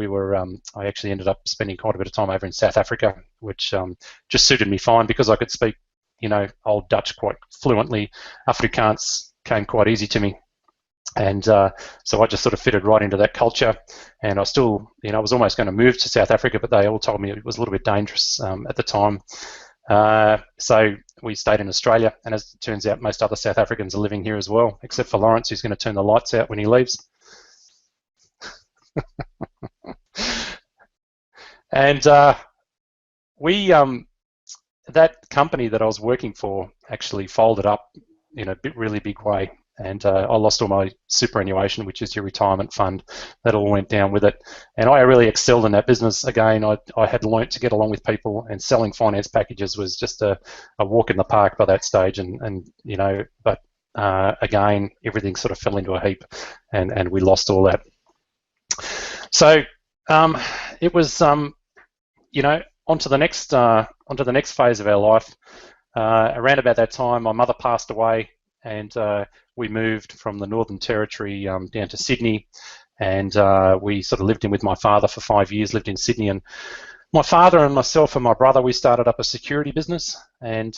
actually ended up spending quite a bit of time over in South Africa, which just suited me fine because I could speak, you know, Old Dutch quite fluently. Afrikaans came quite easy to me, and so I just sort of fitted right into that culture. And I still, you know, I was almost going to move to South Africa, but they all told me it was a little bit dangerous at the time. So we stayed in Australia, and as it turns out, most other South Africans are living here as well, except for Lawrence, who's going to turn the lights out when he leaves. And that company that I was working for actually folded up in a really big way. And I lost all my superannuation, which is your retirement fund. That all went down with it. And I really excelled in that business. Again, I had learnt to get along with people, and selling finance packages was just a walk in the park by that stage. And you know, but again, everything sort of fell into a heap, and we lost all that. So it was, you know, onto the next phase of our life. Around about that time, my mother passed away, and we moved from the Northern Territory down to Sydney, and we sort of lived in with my father for 5 years, lived in Sydney. And my father and myself and my brother, we started up a security business, and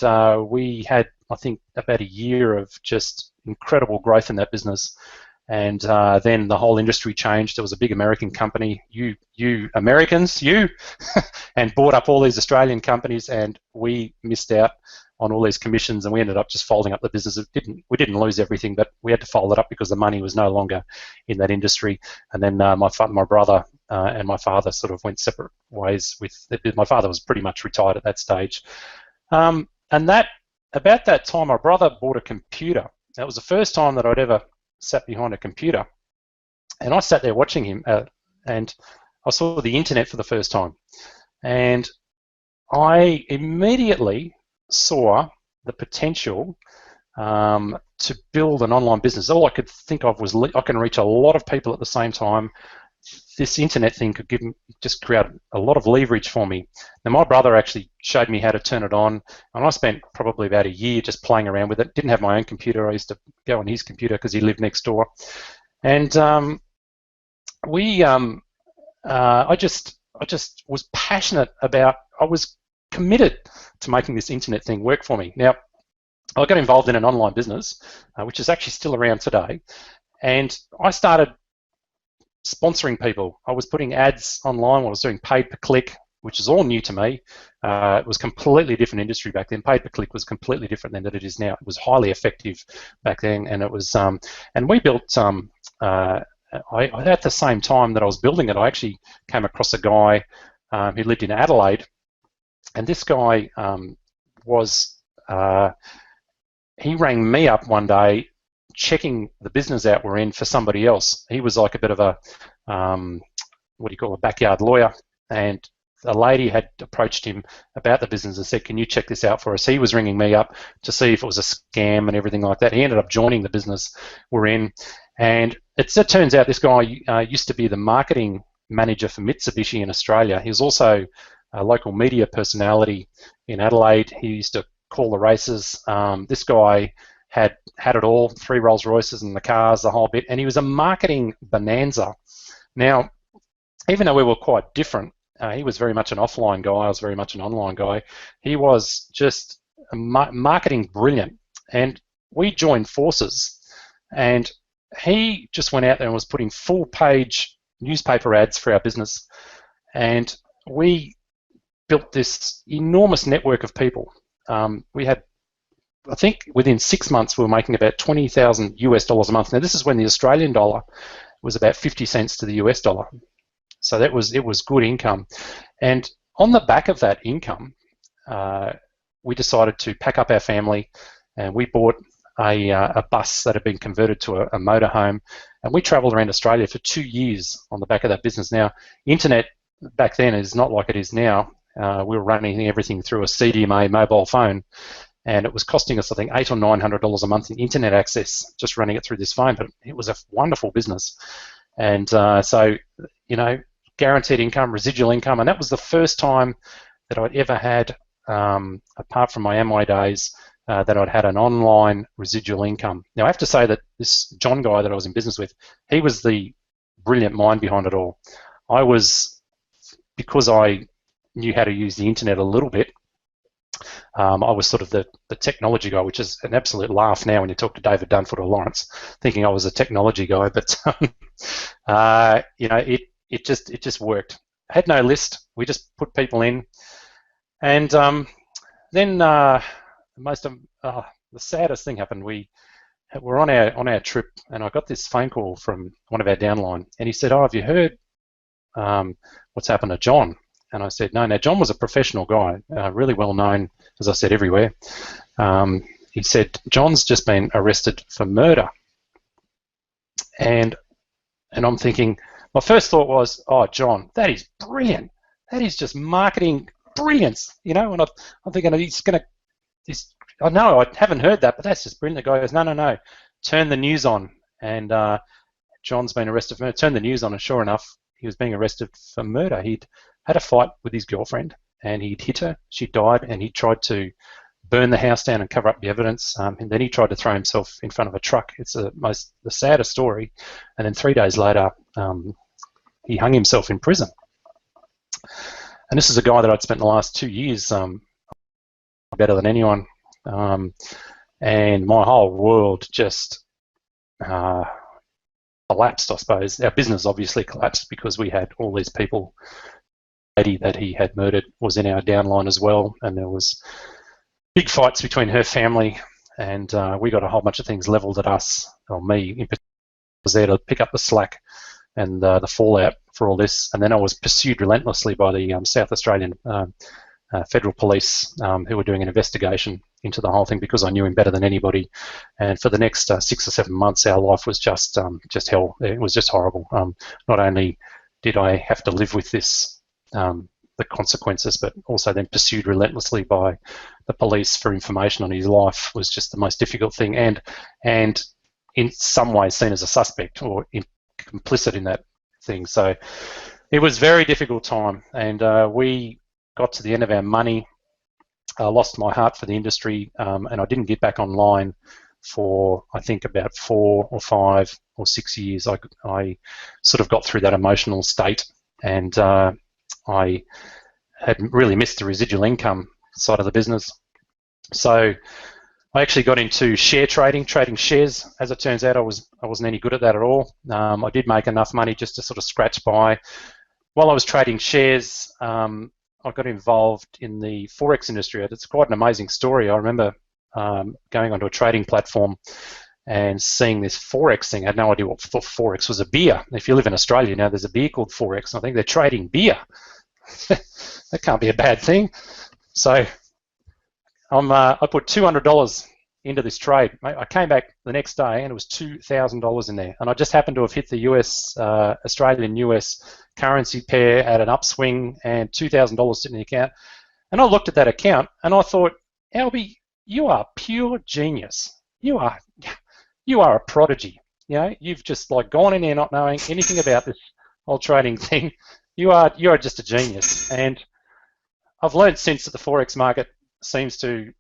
we had, I think, about a year of just incredible growth in that business. And then the whole industry changed. There was a big American company, you Americans, and bought up all these Australian companies, and we missed out on all these commissions, and we ended up just folding up the business. We didn't lose everything, but we had to fold it up because the money was no longer in that industry. And then my brother and my father sort of went separate ways. My father was pretty much retired at that stage. And about that time, my brother bought a computer. That was the first time that I'd ever sat behind a computer, and I sat there watching him, and I saw the internet for the first time, and I immediately saw the potential to build an online business. All I could think of was I can reach a lot of people at the same time. This internet thing could just create a lot of leverage for me. Now, my brother actually showed me how to turn it on, and I spent probably about a year just playing around with it. Didn't have my own computer. I used to go on his computer because he lived next door. And I just was passionate about, I was committed to making this internet thing work for me. Now, I got involved in an online business, which is actually still around today, and I started sponsoring people. I was putting ads online. I was doing paid per click, which is all new to me. It was completely different industry back then. Paid per click was completely different than that it is now. It was highly effective back then, and it was. And we built. At the same time that I was building it, I actually came across a guy who lived in Adelaide, and this guy he rang me up one day, checking the business out we're in for somebody else. He was like a bit of a, a backyard lawyer, and a lady had approached him about the business and said, can you check this out for us? He was ringing me up to see if it was a scam and everything like that. He ended up joining the business we're in, and it turns out this guy used to be the marketing manager for Mitsubishi in Australia. He was also a local media personality in Adelaide. He used to call the races. This guy had it all, 3 Rolls Royces and the cars, the whole bit, and he was a marketing bonanza. Now, even though we were quite different, he was very much an offline guy, I was very much an online guy. He was just marketing brilliant, and we joined forces, and he just went out there and was putting full-page newspaper ads for our business, and we built this enormous network of people. We had, I think, within 6 months, we were making about $20,000 a month. Now, this is when the Australian dollar was about 50 cents to the US dollar. So it was good income. And on the back of that income, we decided to pack up our family, and we bought a bus that had been converted to a motorhome, and we travelled around Australia for 2 years on the back of that business. Now, internet back then is not like it is now. We were running everything through a CDMA mobile phone, and it was costing us, I think, $800 or $900 a month in internet access just running it through this phone. But it was a wonderful business, and so, you know, guaranteed income, residual income, and that was the first time that I'd ever had, apart from my Amway days, that I'd had an online residual income. Now, I have to say that this John guy that I was in business with, he was the brilliant mind behind it all. I was, because I knew how to use the internet a little bit, I was sort of the technology guy, which is an absolute laugh now when you talk to David Dunford or Lawrence, thinking I was a technology guy. But you know, it just worked. I had no list. We just put people in, and then the saddest thing happened. We were on our trip, and I got this phone call from one of our downline, and he said, "Oh, have you heard what's happened to John?" And I said, "No." Now, John was a professional guy, really well known, as I said, everywhere. He said, "John's just been arrested for murder," and I'm thinking, my first thought was, "Oh, John, that is brilliant. That is just marketing brilliance," you know. And I'm thinking, I know I haven't heard that, but that's just brilliant. The guy goes, no, turn the news on, and John's been arrested for murder. Turn the news on, and sure enough, he was being arrested for murder. He'd had a fight with his girlfriend, and he'd hit her. She died, and he tried to burn the house down and cover up the evidence, and then he tried to throw himself in front of a truck. It's the saddest story. And then 3 days later, he hung himself in prison. And this is a guy that I'd spent the last 2 years better than anyone, and my whole world just collapsed, I suppose. Our business obviously collapsed because we had all these people. The lady that he had murdered was in our downline as well, and there was big fights between her family, and we got a whole bunch of things levelled at us, or me in particular, was there to pick up the slack and the fallout for all this. And then I was pursued relentlessly by the South Australian Federal Police, who were doing an investigation into the whole thing because I knew him better than anybody. And for the next 6 or 7 months, our life was just hell. It was just horrible. Not only did I have to live with this, the consequences, but also then pursued relentlessly by the police for information on his life was just the most difficult thing, and in some ways seen as a suspect or complicit in that thing. So it was a very difficult time, and we got to the end of our money. I lost my heart for the industry, and I didn't get back online for, I think, about 4 or 5 or 6 years. I sort of got through that emotional state, and I had really missed the residual income side of the business. So I actually got into share trading shares. As it turns out, I wasn't any good at that at all. I did make enough money just to sort of scratch by. While I was trading shares, I got involved in the Forex industry. It's quite an amazing story. I remember going onto a trading platform and seeing this Forex thing. I had no idea what Forex was. A beer. If you live in Australia now, there's a beer called Forex. I think they're trading beer. That can't be a bad thing. So I put $200 into this trade. I came back the next day and it was $2,000 in there. And I just happened to have hit the Australian-US currency pair at an upswing and $2,000 sitting in the account. And I looked at that account and I thought, Alby, you are pure genius. You are a prodigy. You know, you've just like gone in there not knowing anything about this whole trading thing. You are just a genius. And I've learned since that the Forex market seems to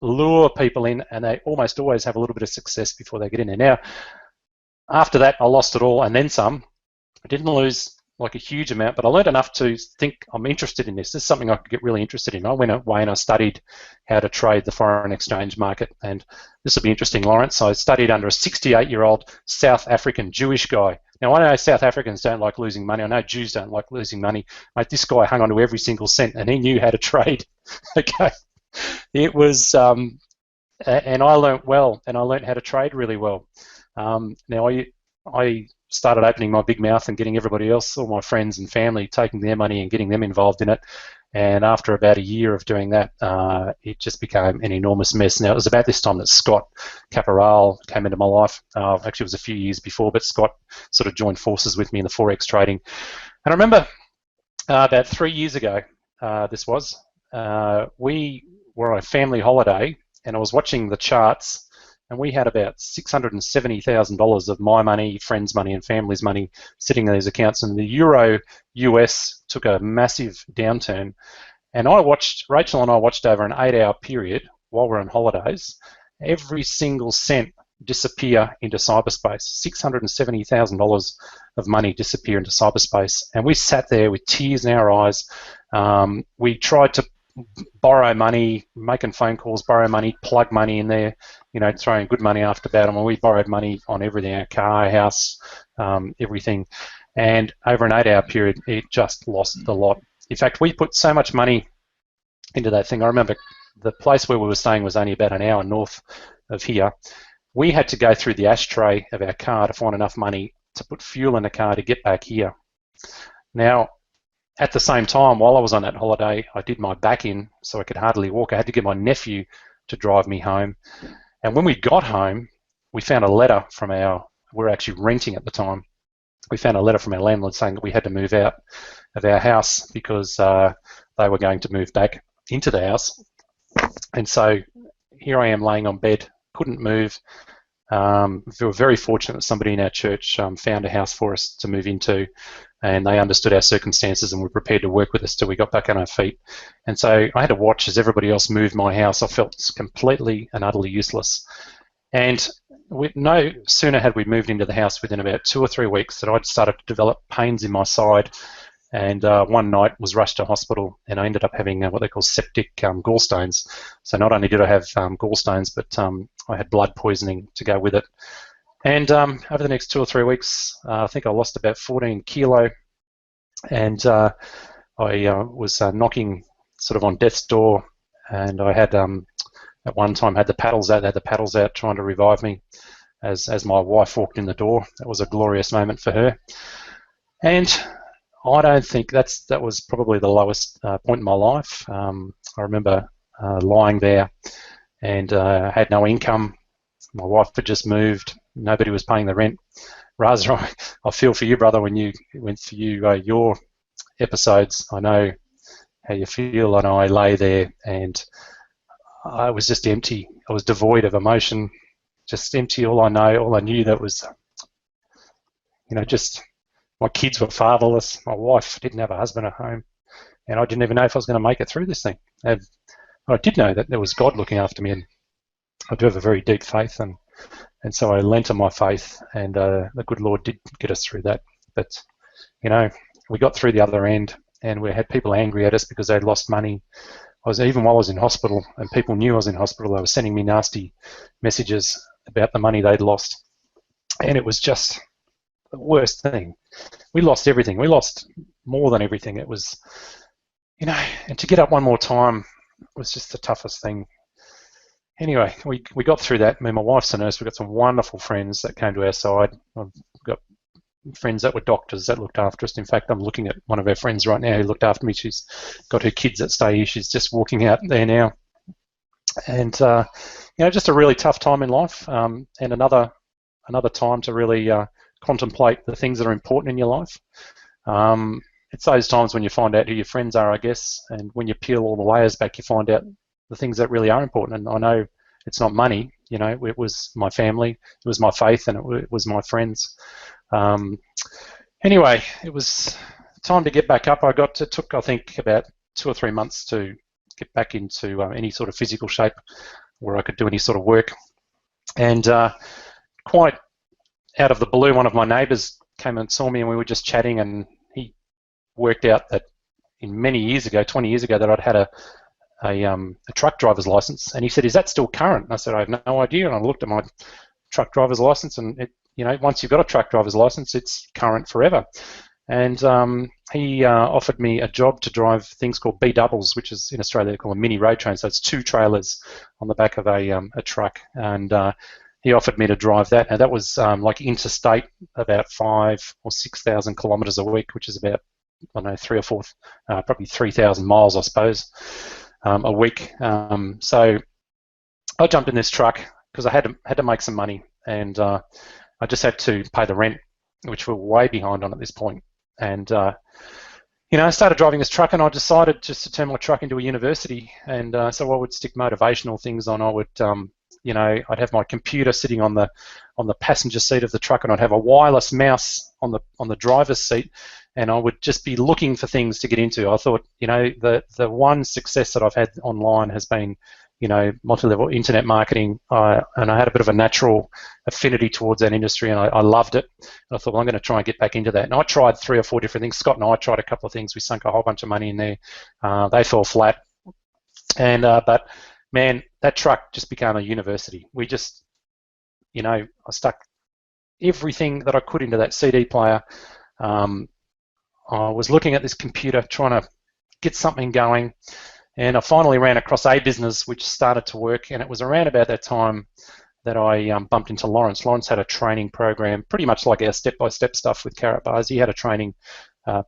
lure people in, and they almost always have a little bit of success before they get in there. Now, after that, I lost it all and then some. I didn't lose like a huge amount, but I learned enough to think I'm interested in this. This is something I could get really interested in. I went away and I studied how to trade the foreign exchange market, and this will be interesting, Lawrence. I studied under a 68-year-old South African Jewish guy. Now, I know South Africans don't like losing money. I know Jews don't like losing money. Mate, this guy hung on to every single cent, and he knew how to trade. Okay, it was, and I learnt well, and I learnt how to trade really well. Now, I started opening my big mouth and getting everybody else, all my friends and family, taking their money and getting them involved in it. And after about a year of doing that, it just became an enormous mess. Now, it was about this time that Scott Caporal came into my life. Actually, it was a few years before, but Scott sort of joined forces with me in the Forex trading. And I remember about 3 years ago, we were on a family holiday, and I was watching the charts, and we had about $670,000 of my money, friends' money, and family's money sitting in these accounts. And the Euro US took a massive downturn. And Rachel and I watched over an 8-hour period while we're on holidays, every single cent disappear into cyberspace. $670,000 of money disappear into cyberspace. And we sat there with tears in our eyes. We tried to borrow money, making phone calls, borrow money, plug money in there, throwing good money after bad. I mean, we borrowed money on everything, our car, our house, everything. And over an 8-hour period, it just lost a lot. In fact, we put so much money into that thing. I remember the place where we were staying was only about an hour north of here. We had to go through the ashtray of our car to find enough money to put fuel in the car to get back here. Now, at the same time, while I was on that holiday, I did my back in, so I could hardly walk. I had to get my nephew to drive me home. And when we got home, we found a letter from we were actually renting at the time. We found a letter from our landlord saying that we had to move out of our house because they were going to move back into the house. And so here I am laying on bed, couldn't move. We were very fortunate that somebody in our church found a house for us to move into, and they understood our circumstances and were prepared to work with us till we got back on our feet. And so I had to watch as everybody else moved my house. I felt completely and utterly useless. And no sooner had we moved into the house within about 2 or 3 weeks that I'd started to develop pains in my side. And one night was rushed to hospital, and I ended up having what they call septic gallstones. So not only did I have gallstones, but I had blood poisoning to go with it. And over the next 2 or 3 weeks, I think I lost about 14 kilo, and I was knocking sort of on death's door, and I had at one time had the paddles out, trying to revive me as my wife walked in the door. That was a glorious moment for her. And I don't think that was probably the lowest point in my life. I remember lying there and had no income. My wife had just moved. Nobody was paying the rent. Raza, I feel for you, brother, when you went through your episodes. I know how you feel, and I lay there and I was just empty. I was devoid of emotion, just empty. All I knew that was, just my kids were fatherless. My wife didn't have a husband at home, and I didn't even know if I was going to make it through this thing. And I did know that there was God looking after me, and I do have a very deep faith, and so I lent on my faith, and the good Lord did get us through that. But we got through the other end, and we had people angry at us because they'd lost money. Even while I was in hospital, and people knew I was in hospital, they were sending me nasty messages about the money they'd lost, and it was just the worst thing. We lost everything. We lost more than everything. It was, and to get up one more time was just the toughest thing. Anyway, we got through that. Me and my wife's a nurse. We've got some wonderful friends that came to our side. I've got friends that were doctors that looked after us. In fact, I'm looking at one of our friends right now who looked after me. She's got her kids that stay here. She's just walking out there now. And, just a really tough time in life, and another time to really contemplate the things that are important in your life. It's those times when you find out who your friends are, I guess, and when you peel all the layers back, you find out the things that really are important. And I know it's not money, it was my family, it was my faith, and it was my friends. Anyway, it was time to get back up. It took, I think, about 2 or 3 months to get back into any sort of physical shape where I could do any sort of work. And quite out of the blue, one of my neighbours came and saw me, and we were just chatting, and he worked out that in many years ago, 20 years ago, that I'd had a truck driver's license, and he said, "Is that still current?" And I said, "I have no idea." And I looked at my truck driver's license, and once you've got a truck driver's license, it's current forever. And he offered me a job to drive things called B doubles, which is in Australia they call a mini road train. So it's 2 trailers on the back of a truck, and he offered me to drive that. And that was like interstate, about 5,000 or 6,000 kilometres a week, which is about, I don't know, 3 or 4, probably 3,000 miles, I suppose, a week. So I jumped in this truck because I had to make some money, and I just had to pay the rent, which we're way behind on at this point. And I started driving this truck, and I decided just to turn my truck into a university. And so I would stick motivational things on. I would, I'd have my computer sitting on the passenger seat of the truck, and I'd have a wireless mouse on the driver's seat, and I would just be looking for things to get into. I thought, the one success that I've had online has been, multi-level internet marketing, and I had a bit of a natural affinity towards that industry, and I loved it. And I thought, well, I'm going to try and get back into that. And I tried 3 or 4 different things. Scott and I tried a couple of things. We sunk a whole bunch of money in there. They fell flat. And but man, that truck just became a university. We just, I stuck everything that I could into that CD player. I was looking at this computer, trying to get something going. And I finally ran across a business which started to work, and it was around about that time that I bumped into Lawrence. Lawrence had a training program, pretty much like our step-by-step stuff with Karatbars. He had a training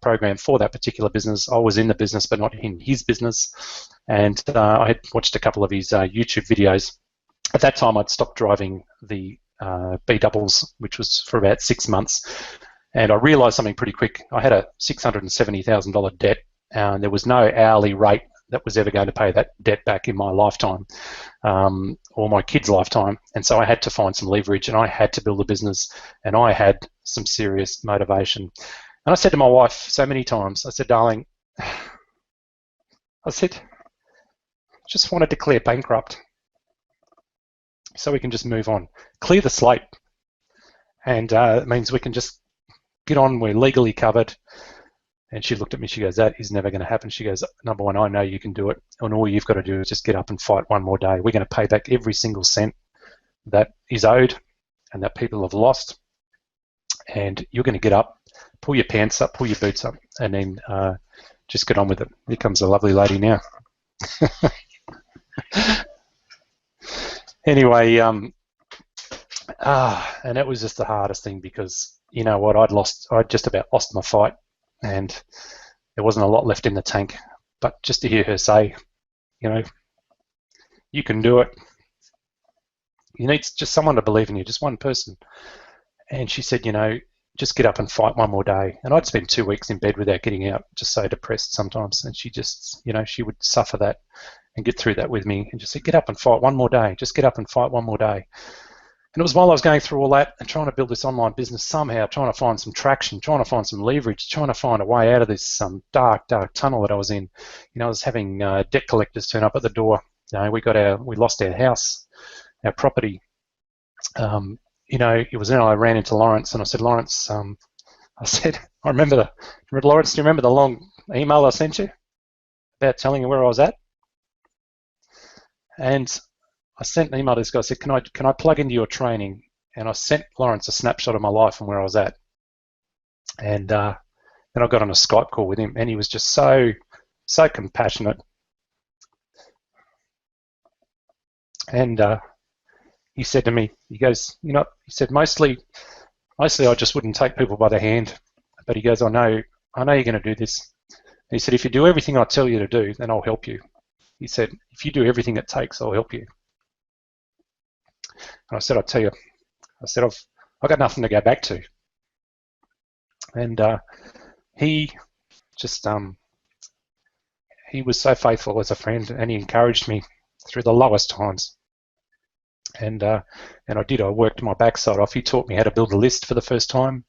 program for that particular business. I was in the business, but not in his business. And I had watched a couple of his YouTube videos. At that time, I'd stopped driving the B doubles, which was for about 6 months. And I realised something pretty quick. I had a $670,000 debt, and there was no hourly rate that was ever going to pay that debt back in my lifetime, or my kid's lifetime. And so I had to find some leverage, and I had to build a business, and I had some serious motivation. And I said to my wife so many times, I said, darling, I said, just want to declare bankrupt so we can just move on. Clear the slate. And it means we can just get on, we're legally covered. And she looked at me, she goes, that is never going to happen. She goes, number one, I know you can do it, and all you've got to do is just get up and fight one more day. We're going to pay back every single cent that is owed and that people have lost. And you're going to get up, pull your pants up, pull your boots up, and then just get on with it. Here comes a lovely lady now. Anyway, and it was just the hardest thing because, you know what, I'd just about lost my fight, and there wasn't a lot left in the tank. But just to hear her say, you know, you can do it. You need just someone to believe in you, just one person. And she said, you know, just get up and fight one more day. And I'd spend 2 weeks in bed without getting out, just so depressed sometimes. And she just, you know, she would suffer that and get through that with me and just say, get up and fight one more day. Just get up and fight one more day. And it was while I was going through all that and trying to build this online business somehow, trying to find some traction, trying to find some leverage, trying to find a way out of this dark tunnel that I was in. You know, I was having debt collectors turn up at the door. You know, we lost our house, our property. You know, it was then I ran into Lawrence and I said, Lawrence, I remember Lawrence, do you remember the long email I sent you about telling you where I was at? And I sent an email to this guy. I said, can I plug into your training? And I sent Lawrence a snapshot of my life and where I was at. And then I got on a Skype call with him, and he was just so compassionate. And he said to me, he goes, you know, he said, mostly I just wouldn't take people by the hand. But he goes, I know you're going to do this. And he said, if you do everything I tell you to do, then I'll help you. He said, if you do everything it takes, I'll help you. And I said, I'll tell you, I said, I've got nothing to go back to. And he just, he was so faithful as a friend, and he encouraged me through the lowest times. And I worked my backside off. He taught me how to build a list for the first time,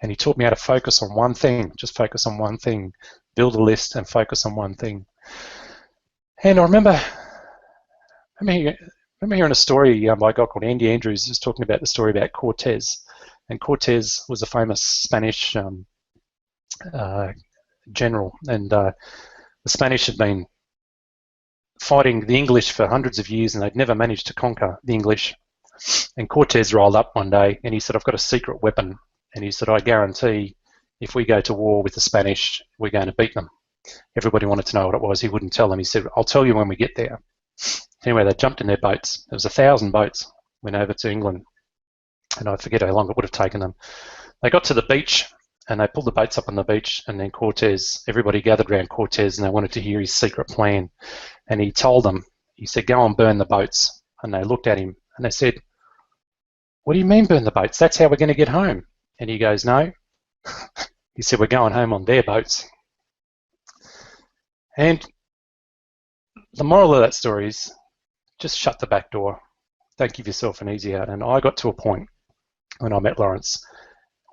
and he taught me how to focus on one thing, just focus on one thing, build a list and focus on one thing. And I remember hearing a story by a guy called Andy Andrews, just talking about the story about Cortez. And Cortez was a famous Spanish general, and the Spanish had been fighting the English for hundreds of years, and they'd never managed to conquer the English. And Cortez rolled up one day and he said, I've got a secret weapon. And he said, I guarantee if we go to war with the Spanish, we're going to beat them. Everybody wanted to know what it was. He wouldn't tell them. He said, I'll tell you when we get there. Anyway, they jumped in their boats. There was 1,000 boats, went over to England. And I forget how long it would have taken them. They got to the beach and they pulled the boats up on the beach, and then Cortez, everybody gathered around Cortez and they wanted to hear his secret plan. And he told them, he said, go and burn the boats. And they looked at him and they said, what do you mean burn the boats? That's how we're going to get home. And he goes, no. He said, we're going home on their boats. And the moral of that story is just shut the back door. Don't give yourself an easy out. And I got to a point when I met Lawrence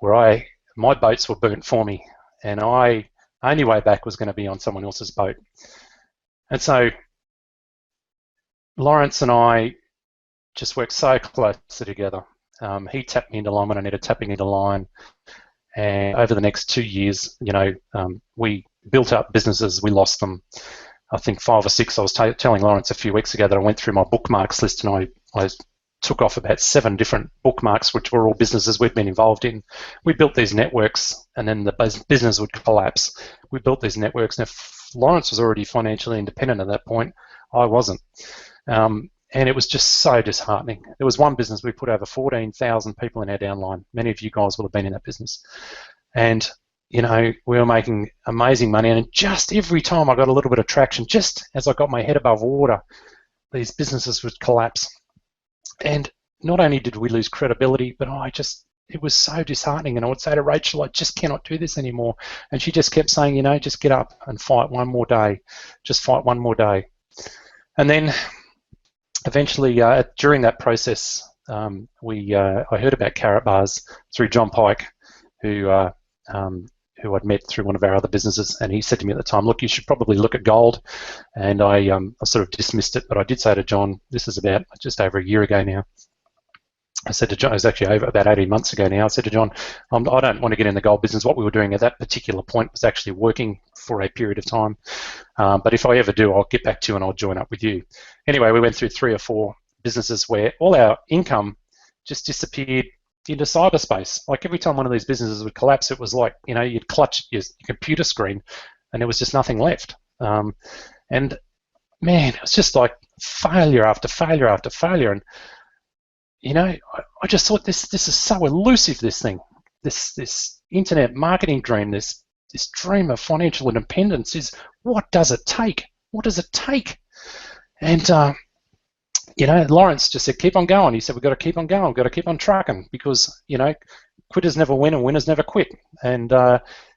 where my boats were burnt for me, and only way back was going to be on someone else's boat. And so Lawrence and I just worked so closely together. He tapped me into line when I needed tapping into line. And over the next 2 years, we built up businesses, we lost them. I think 5 or 6. I was telling Lawrence a few weeks ago that I went through my bookmarks list and I took off about 7 different bookmarks, which were all businesses we'd been involved in. We built these networks, and then the business would collapse. We built these networks, and if Lawrence was already financially independent at that point, I wasn't. And it was just so disheartening. There was one business we put over 14,000 people in our downline. Many of you guys will have been in that business. And we were making amazing money, and just every time I got a little bit of traction, just as I got my head above water, these businesses would collapse. And not only did we lose credibility, but it was so disheartening. And I would say to Rachel, I just cannot do this anymore. And she just kept saying, just get up and fight one more day. Just fight one more day. And then eventually, during that process, I heard about Karatbars through John Pike, who I'd met through one of our other businesses, and he said to me at the time, look, you should probably look at gold. And I sort of dismissed it, but I did say to John, this is about just over a year ago now, I said to John, it was actually over about 18 months ago now, I said to John, I don't want to get in the gold business. What we were doing at that particular point was actually working for a period of time. But if I ever do, I'll get back to you and I'll join up with you. Anyway, we went through 3 or 4 businesses where all our income just disappeared into cyberspace. Like every time one of these businesses would collapse, it was like, you'd clutch your computer screen and there was just nothing left. And man, it was just like failure after failure after failure. And I just thought this is so elusive, this thing, this internet marketing dream, this dream of financial independence is, what does it take? What does it take? And Lawrence just said, keep on going. He said, we've got to keep on going, we've got to keep on trucking, because quitters never win and winners never quit. And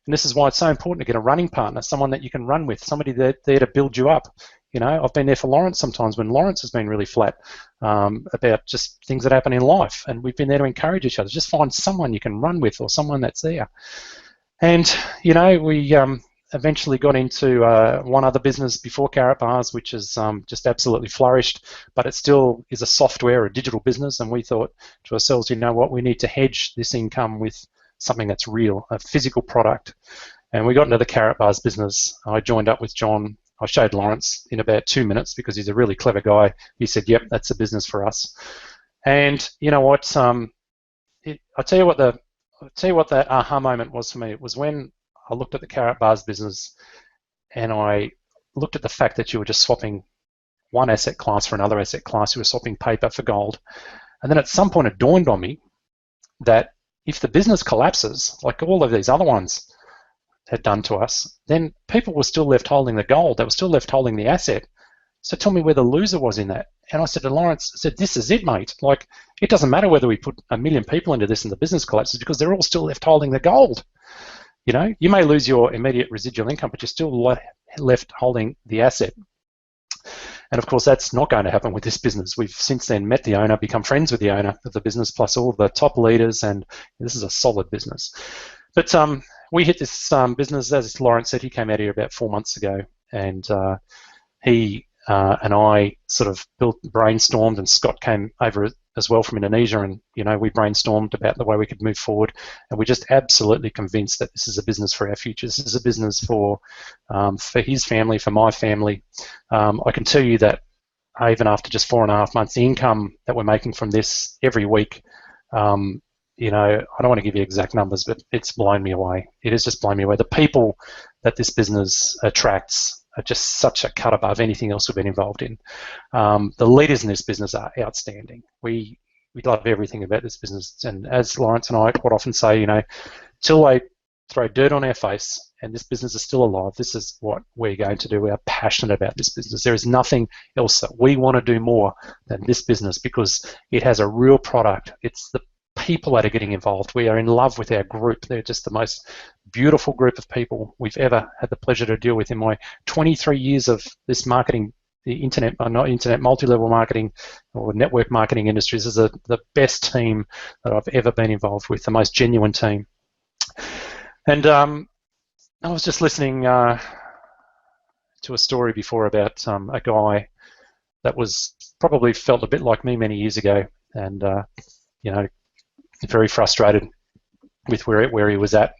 this is why it's so important to get a running partner, someone that you can run with, somebody there to build you up. I've been there for Lawrence sometimes when Lawrence has been really flat about just things that happen in life, and we've been there to encourage each other. Just find someone you can run with, or someone that's there. And we eventually got into one other business before Karatbars, which has just absolutely flourished, but it still is a software, a digital business, and we thought to ourselves, you know what, we need to hedge this income with something that's real, a physical product. And we got into the Karatbars business. I joined up with John. I showed Lawrence in about 2 minutes because he's a really clever guy. He said, yep, that's a business for us. And you know what? I'll tell you what that aha moment was for me. It was when I looked at the Karatbars business and I looked at the fact that you were just swapping one asset class for another asset class. You were swapping paper for gold. And then at some point it dawned on me that if the business collapses, like all of these other ones had done to us, then people were still left holding the gold. They were still left holding the asset. So tell me where the loser was in that. And I said to Lawrence, I said, this is it, mate. Like, it doesn't matter whether we put 1 million people into this and the business collapses, because they're all still left holding the gold. You may lose your immediate residual income, but you're still left holding the asset. And of course, that's not going to happen with this business. We've since then met the owner, become friends with the owner of the business, plus all the top leaders, and this is a solid business. But we hit this business, as Lawrence said, he came out here about 4 months ago, and he and I sort of brainstormed, and Scott came over as well from Indonesia, and we brainstormed about the way we could move forward, and we're just absolutely convinced that this is a business for our future. This is a business for his family, for my family. I can tell you that even after just 4.5 months, the income that we're making from this every week, you know, I don't want to give you exact numbers, but it's blown me away. It has just blown me away. The people that this business attracts are just such a cut above anything else we've been involved in. The leaders in this business are outstanding. We love everything about this business, and as Lawrence and I quite often say, you know, till they throw dirt on our face and this business is still alive, this is what we're going to do. We are passionate about this business. There is nothing else that we want to do more than this business, because it has a real product. It's the people that are getting involved. We are in love with our group. They're just the most beautiful group of people we've ever had the pleasure to deal with in my 23 years of this marketing, the internet, not internet, multi-level marketing or network marketing industries. This is the best team that I've ever been involved with, the most genuine team. And I was just listening to a story before about a guy that was probably felt a bit like me many years ago, and you know, very frustrated with where he was at,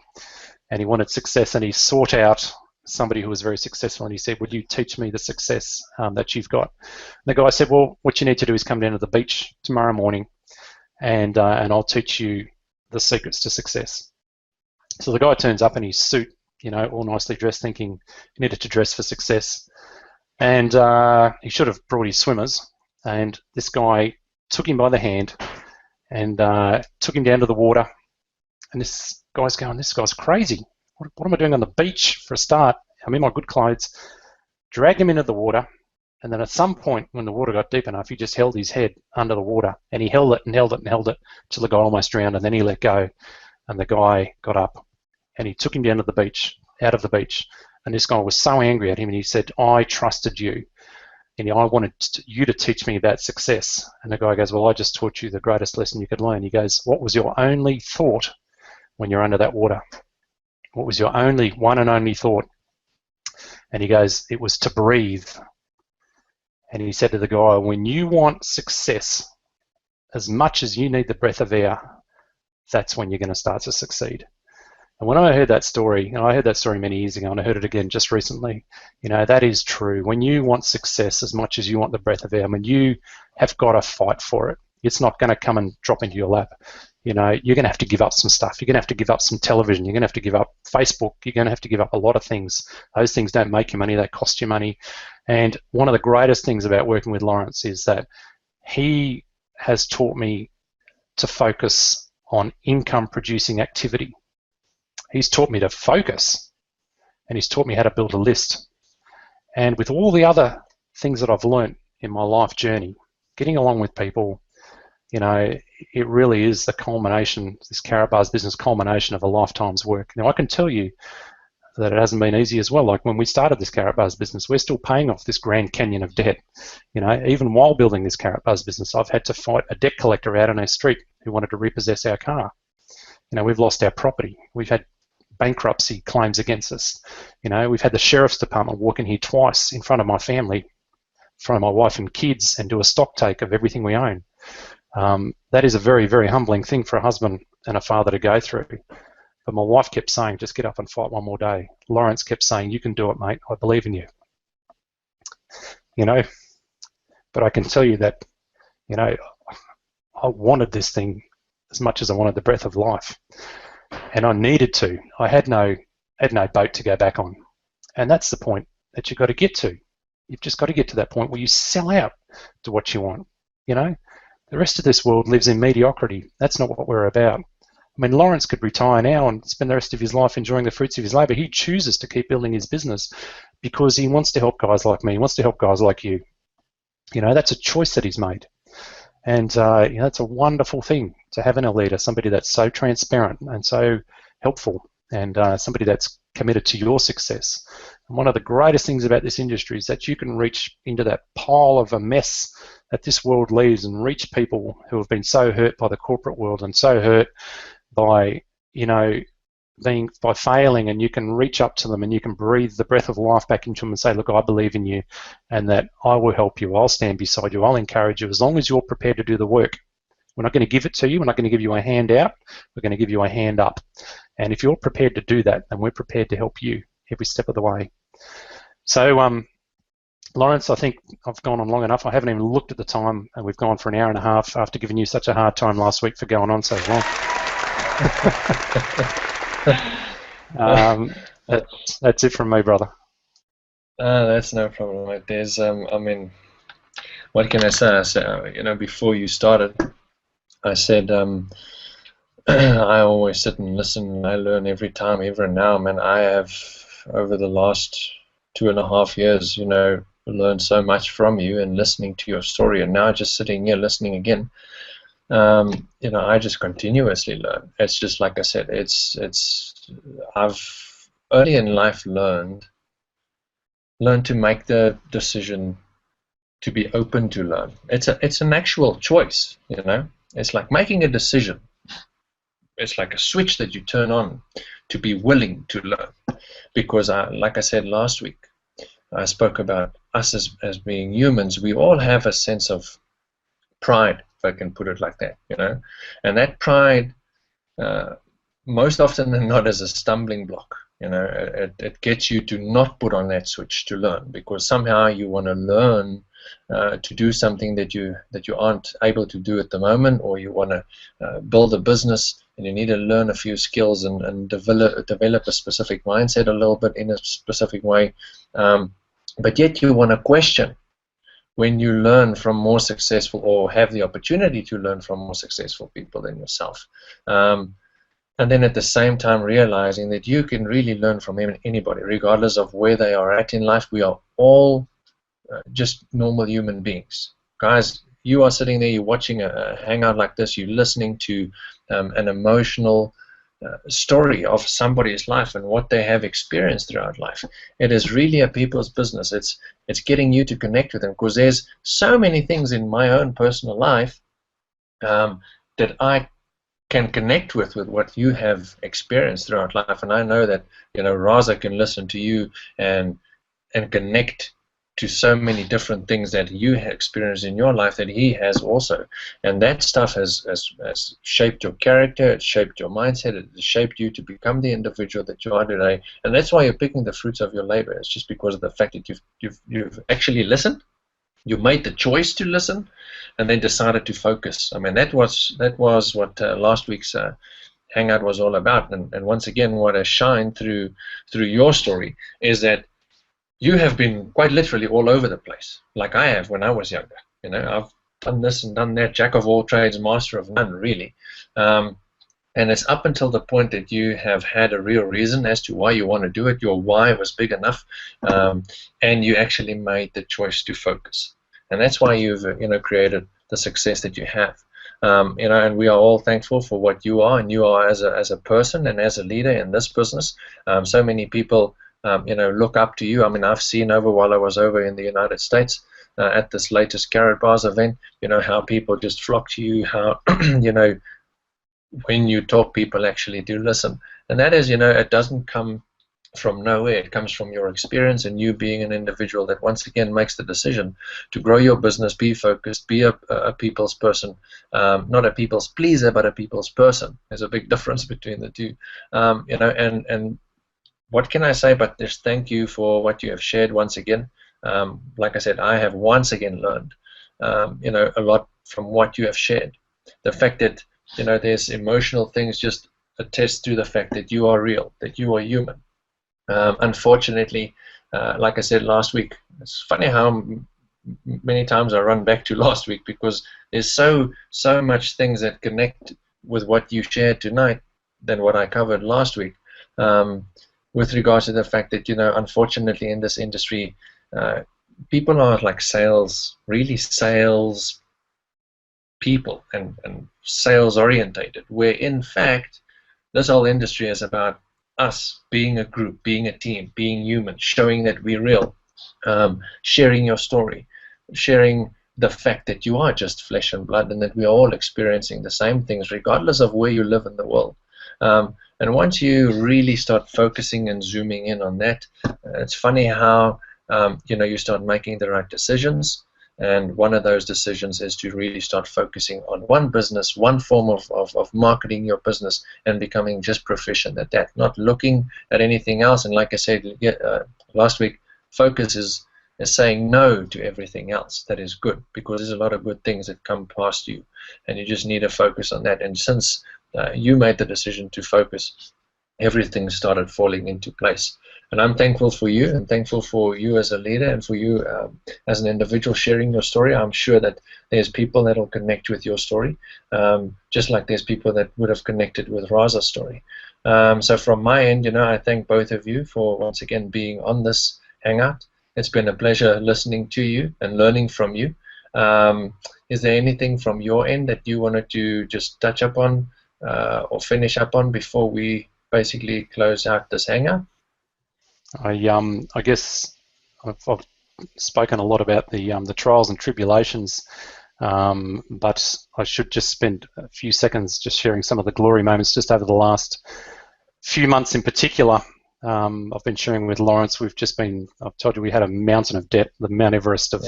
and he wanted success, and he sought out somebody who was very successful, and he said, would you teach me the success that you've got? And the guy said, well, what you need to do is come down to the beach tomorrow morning, and I'll teach you the secrets to success. So the guy turns up in his suit, you know, all nicely dressed, thinking he needed to dress for success, and he should have brought his swimmers, and this guy took him by the hand and took him down to the water, and this guy's going, this guy's crazy. What am I doing on the beach for a start? I'm in my good clothes. Dragged him into the water, and then at some point when the water got deep enough, he just held his head under the water, and he held it and held it and held it till the guy almost drowned, and then he let go, and the guy got up, and he took him down to the beach, out of the beach, and this guy was so angry at him, and he said, I trusted you, and I wanted you to teach me about success. And the guy goes, well, I just taught you the greatest lesson you could learn. He goes, what was your only thought when you're under that water? What was your only, one and only thought? And he goes, it was to breathe. And he said to the guy, when you want success as much as you need the breath of air, that's when you're going to start to succeed. And when I heard that story, and I heard that story many years ago, and I heard it again just recently, you know, that is true. When you want success as much as you want the breath of air, I mean, you have got to fight for it. It's not going to come and drop into your lap. You know, you're going to have to give up some stuff. You're going to have to give up some television. You're going to have to give up Facebook. You're going to have to give up a lot of things. Those things don't make you money. They cost you money. And one of the greatest things about working with Lawrence is that he has taught me to focus on income-producing activity. He's taught me to focus, and he's taught me how to build a list. And with all the other things that I've learned in my life journey, getting along with people, you know, it really is the culmination, this Karatbars business culmination of a lifetime's work. Now, I can tell you that it hasn't been easy as well. Like when we started this Karatbars business, we're still paying off this Grand Canyon of debt. You know, even while building this Karatbars business, I've had to fight a debt collector out on our street who wanted to repossess our car. You know, we've lost our property. We've had bankruptcy claims against us. You know, we've had the sheriff's department walk in here twice in front of my family, in front of my wife and kids, and do a stock take of everything we own. That is a very, very humbling thing for a husband and a father to go through. But my wife kept saying, just get up and fight one more day. Lawrence kept saying, you can do it, mate. I believe in you. You know, but I can tell you that, you know, I wanted this thing as much as I wanted the breath of life. And I needed to. I had no boat to go back on. And that's the point that you've got to get to. You've just got to get to that point where you sell out to what you want. You know, the rest of this world lives in mediocrity. That's not what we're about. I mean, Lawrence could retire now and spend the rest of his life enjoying the fruits of his labour. He chooses to keep building his business because he wants to help guys like me. He wants to help guys like you. You know, that's a choice that he's made. And you know, it's a wonderful thing to have in a leader, somebody that's so transparent and so helpful, and somebody that's committed to your success. And one of the greatest things about this industry is that you can reach into that pile of a mess that this world leaves and reach people who have been so hurt by the corporate world and so hurt by, you know, by failing, and you can reach up to them and you can breathe the breath of life back into them and say, look, I believe in you and that I will help you, I'll stand beside you, I'll encourage you, as long as you're prepared to do the work. We're not going to give it to you, we're not going to give you a hand out, we're going to give you a hand up. And if you're prepared to do that, then we're prepared to help you every step of the way. So Lawrence, I think I've gone on long enough. I haven't even looked at the time, and we've gone for an hour and a half after giving you such a hard time last week for going on so long. That's it from me, brother. That's no problem, mate. There's, I mean, what can I say? I said, before you started, I said, I always sit and listen, and I learn every time, every now, man. I have, over the last 2.5 years, learned so much from you and listening to your story, and now just sitting here listening again. I just continuously learn. It's just like I said. I've early in life learned to make the decision to be open to learn. It's an actual choice. It's like making a decision. It's like a switch that you turn on to be willing to learn. Because, like I said last week, I spoke about us as being humans. We all have a sense of pride, if I can put it like that, and that pride, most often than not, is a stumbling block. It gets you to not put on that switch to learn, because somehow you want to learn to do something that you aren't able to do at the moment, or you want to build a business and you need to learn a few skills and develop a specific mindset a little bit in a specific way, but yet you want to question when you learn from more successful, or have the opportunity to learn from more successful people than yourself. And then at the same time realizing that you can really learn from anybody, regardless of where they are at in life. We are all just normal human beings. Guys, you are sitting there, you're watching a hangout like this, you're listening to an emotional story of somebody's life and what they have experienced throughout life. It is really a people's business. It's getting you to connect with them, because there's so many things in my own personal life that I can connect with what you have experienced throughout life, and I know that Raza can listen to you and connect to so many different things that you have experienced in your life that he has also, and that stuff has shaped your character, it's shaped your mindset, it's shaped you to become the individual that you are today, and that's why you're picking the fruits of your labor. It's just because of the fact that you've actually listened, you made the choice to listen, and then decided to focus. I mean, that was what last week's hangout was all about, and once again, what has shined through your story is that you have been quite literally all over the place, like I have when I was younger. I've done this and done that, jack of all trades, master of none, really. And it's up until the point that you have had a real reason as to why you want to do it. Your why was big enough, and you actually made the choice to focus. And that's why you've created the success that you have. And we are all thankful for what you are, and you are as a person and as a leader in this business. So many people look up to you. I mean, I've seen while I was over in the United States at this latest Karatbars event, how people just flock to you, how, when you talk, people actually do listen. And that is, it doesn't come from nowhere. It comes from your experience and you being an individual that once again makes the decision to grow your business, be focused, be a people's person, not a people's pleaser, but a people's person. There's a big difference between the two, and what can I say but just thank you for what you have shared once again. Like I said, I have once again learned, a lot from what you have shared. The fact that, there's emotional things just attest to the fact that you are real, that you are human. Unfortunately, like I said last week, it's funny how many times I run back to last week, because there's so much things that connect with what you shared tonight than what I covered last week. With regards to the fact that, unfortunately in this industry, people are like really sales people and sales orientated, where in fact this whole industry is about us being a group, being a team, being human, showing that we're real, sharing your story, sharing the fact that you are just flesh and blood and that we are all experiencing the same things regardless of where you live in the world. And once you really start focusing and zooming in on that, it's funny how you start making the right decisions. And one of those decisions is to really start focusing on one business, one form of marketing your business, and becoming just proficient at that, not looking at anything else. And like I said last week, focus is is saying no to everything else that is good, because there's a lot of good things that come past you, and you just need to focus on that. And since you made the decision to focus, everything started falling into place. And I'm thankful for you, and thankful for you as a leader, and for you as an individual sharing your story. I'm sure that there's people that will connect with your story, just like there's people that would have connected with Raza's story. So from my end, I thank both of you for once again being on this hangout. It's been a pleasure listening to you and learning from you. Is there anything from your end that you wanted to just touch up on or finish up on before we basically close out this hangout? I guess I've spoken a lot about the trials and tribulations, but I should just spend a few seconds just sharing some of the glory moments just over the last few months in particular. I've been sharing with Lawrence. I've told you we had a mountain of debt, the Mount Everest of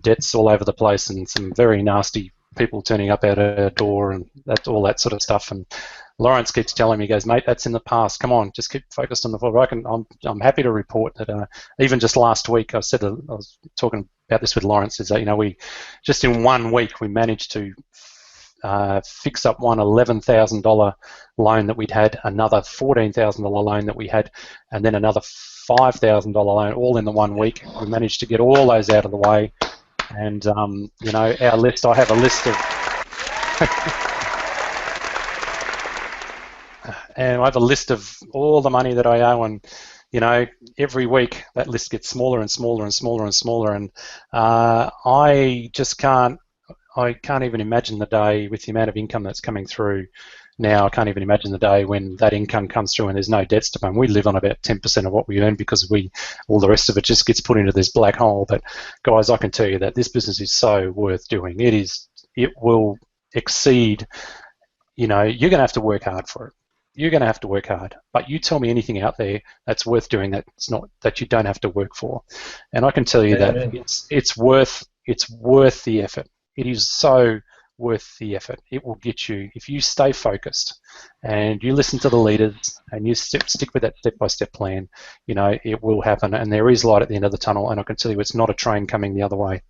debts all over the place, and some very nasty people turning up at our door and all that sort of stuff. And Lawrence keeps telling me, he goes, mate, that's in the past. Come on, just keep focused on the forward. I'm happy to report that even just last week, I was talking about this with Lawrence, is that we just in 1 week we managed to fix up one $11,000 loan that we'd had, another $14,000 loan that we had, and then another $5,000 loan, all in the 1 week. We managed to get all those out of the way. And our list, I have a list of and I have a list of all the money that I owe, and every week that list gets smaller and smaller and smaller and smaller, and I can't even imagine the day, with the amount of income that's coming through now, I can't even imagine the day when that income comes through and there's no debts to pay. We live on about 10% of what we earn because all the rest of it just gets put into this black hole. But guys, I can tell you that this business is so worth doing. It will exceed, you're going to have to work hard for it. You're going to have to work hard. But you tell me anything out there that's worth doing that you don't have to work for. And I can tell you that it's worth the effort. It is so worth the effort. It will get you, if you stay focused and you listen to the leaders and you stick with that step-by-step plan, it will happen, and there is light at the end of the tunnel, and I can tell you it's not a train coming the other way.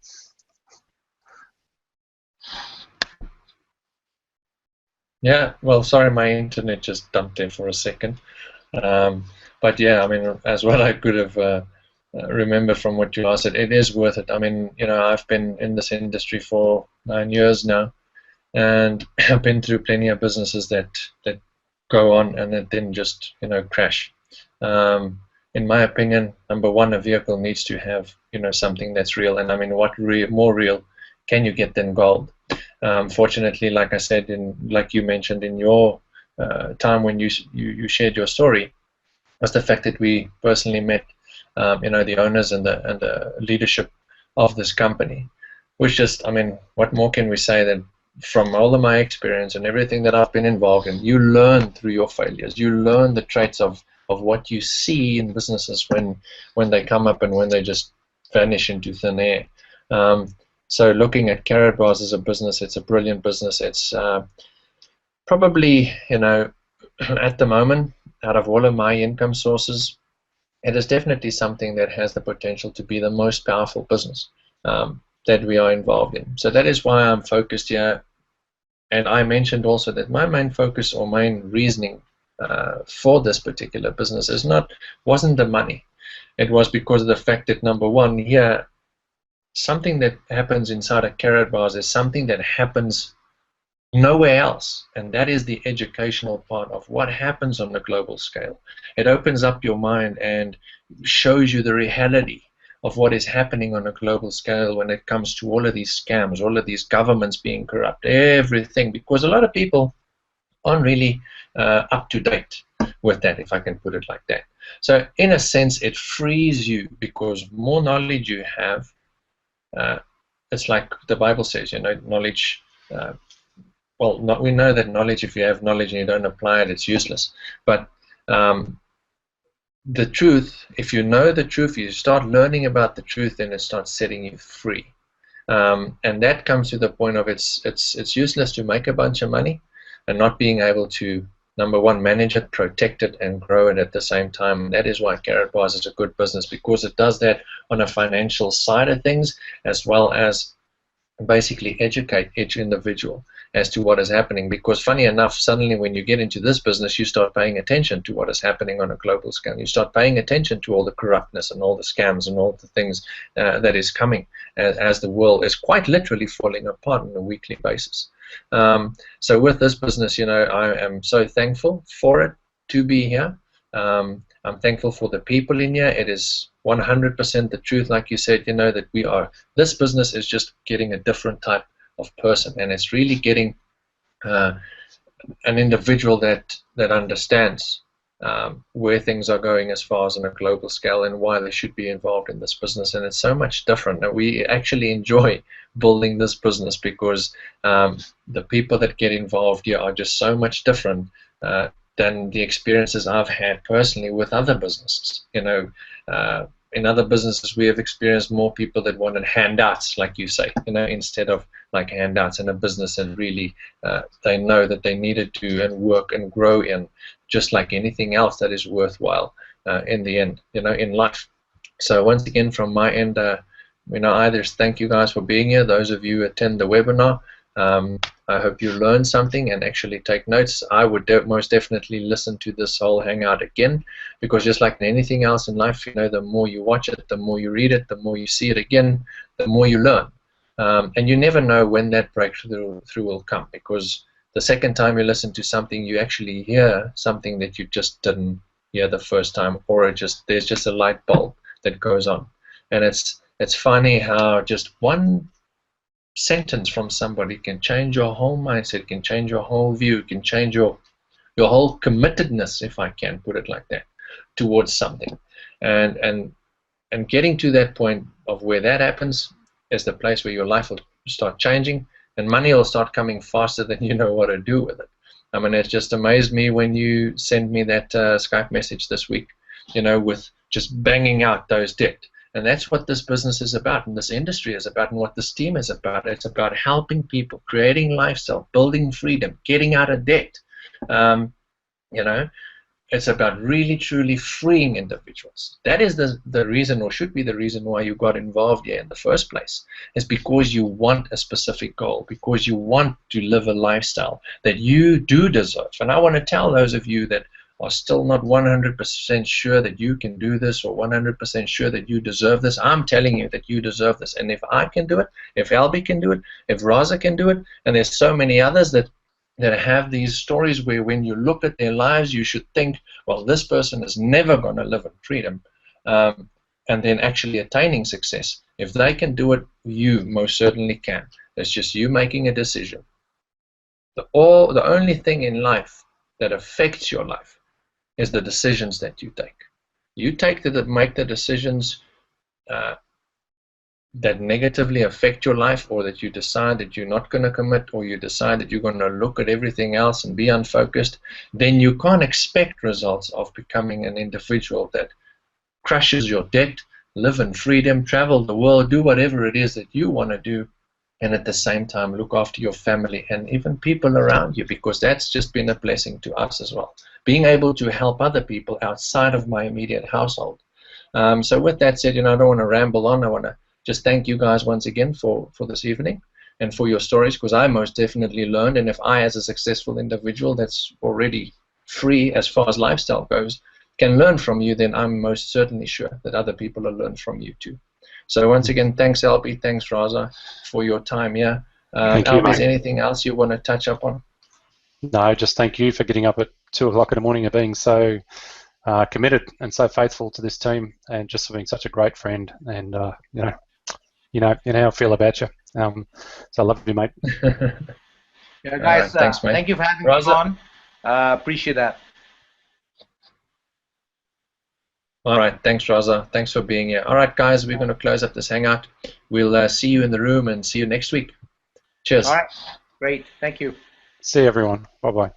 Yeah, well, sorry, my internet just dumped in for a second. But yeah, I mean, as well I could have remember from what you asked, it is worth it. I mean, I've been in this industry for 9 years now, and I've been through plenty of businesses that go on and that then just crash. In my opinion, number one, a vehicle needs to have something that's real, and I mean, what more real can you get than gold? Fortunately, like I said, like you mentioned in your time when you shared your story, was the fact that we personally met the owners and the leadership of this company, which just, I mean, what more can we say than from all of my experience and everything that I've been involved in, you learn through your failures. You learn the traits of what you see in businesses when they come up and when they just vanish into thin air. So looking at Karatbars as a business, it's a brilliant business. It's probably, at the moment, out of all of my income sources, it is definitely something that has the potential to be the most powerful business that we are involved in. So that is why I'm focused here. And I mentioned also that my main focus or main reasoning for this particular business wasn't the money. It was because of the fact that, number one, here, something that happens inside of Karatbars is something that happens nowhere else, and that is the educational part of what happens on the global scale. It opens up your mind and shows you the reality of what is happening on a global scale when it comes to all of these scams, all of these governments being corrupt, everything, because a lot of people aren't really up to date with that, if I can put it like that. So in a sense, it frees you, because more knowledge you have, it's like the Bible says, knowledge, we know that knowledge, if you have knowledge and you don't apply it, it's useless. But the truth, if you know the truth, you start learning about the truth, then it starts setting you free. And that comes to the point of it's useless to make a bunch of money and not being able to number one, manage it, protect it, and grow it at the same time. And that is why Karatbars is a good business, because it does that on a financial side of things, as well as basically educate each individual as to what is happening. Because funny enough, suddenly when you get into this business, you start paying attention to what is happening on a global scale. You start paying attention to all the corruptness and all the scams and all the things that is coming as the world is quite literally falling apart on a weekly basis. So with this business, I am so thankful for it to be here. I'm thankful for the people in here. It is 100% the truth, like you said, that this business is just getting a different type of person, and it's really getting an individual that understands where things are going as far as on a global scale and why they should be involved in this business. And it's so much different. And we actually enjoy building this business because the people that get involved here are just so much different than the experiences I've had personally with other businesses. In other businesses, we have experienced more people that wanted handouts, like you say, instead of like handouts in a business, and really they know that they needed to and work and grow in, just like anything else that is worthwhile in the end, in life. So once again, from my end, I just thank you guys for being here. Those of you who attend the webinar, I hope you learn something and actually take notes. I would most definitely listen to this whole hangout again, because just like anything else in life, the more you watch it, the more you read it, the more you see it again, the more you learn. And you never know when that breakthrough will come, because the second time you listen to something, you actually hear something that you just didn't hear the first time, or there's just a light bulb that goes on. And it's funny how just one sentence from somebody can change your whole mindset, can change your whole view, can change your whole committedness, if I can put it like that, towards something. And getting to that point of where that happens is the place where your life will start changing, and money will start coming faster than you know what to do with it. I mean, it just amazed me when you sent me that Skype message this week, with just banging out those debt. And that's what this business is about, and this industry is about, and what this team is about. It's about helping people, creating lifestyle, building freedom, getting out of debt. It's about really, truly freeing individuals. That is the reason, or should be the reason, why you got involved here in the first place. It's because you want a specific goal, because you want to live a lifestyle that you do deserve. And I want to tell those of you that are still not 100% sure that you can do this, or 100% sure that you deserve this, I'm telling you that you deserve this. And if I can do it, if Alby can do it, if Raza can do it, and there's so many others that have these stories where when you look at their lives, you should think, well, this person is never going to live in freedom, and then actually attaining success. If they can do it, you most certainly can. It's just you making a decision. The only thing in life that affects your life is the decisions that you take. You make the decisions that negatively affect your life, or that you decide that you're not going to commit, or you decide that you're going to look at everything else and be unfocused, then you can't expect results of becoming an individual that crushes your debt, live in freedom, travel the world, do whatever it is that you want to do, and at the same time look after your family and even people around you, because that's just been a blessing to us as well. Being able to help other people outside of my immediate household. So with that said, I don't want to ramble on. I want to just thank you guys once again for this evening and for your stories, because I most definitely learned. And if I, as a successful individual that's already free as far as lifestyle goes, can learn from you, then I'm most certainly sure that other people will learn from you too. So once again, thanks Alby, thanks Raza for your time here. Alby, is anything else you want to touch up on? No, just thank you for getting up at 2 o'clock in the morning and being so committed and so faithful to this team, and just for being such a great friend. And you know how I feel about you. So I love you, mate. Yeah, guys, thanks, mate. Thank you for having me on. Appreciate that. All right, thanks, Raza. Thanks for being here. All right, guys, we're going to close up this hangout. We'll see you in the room and see you next week. Cheers. All right, great. Thank you. See you, everyone. Bye-bye.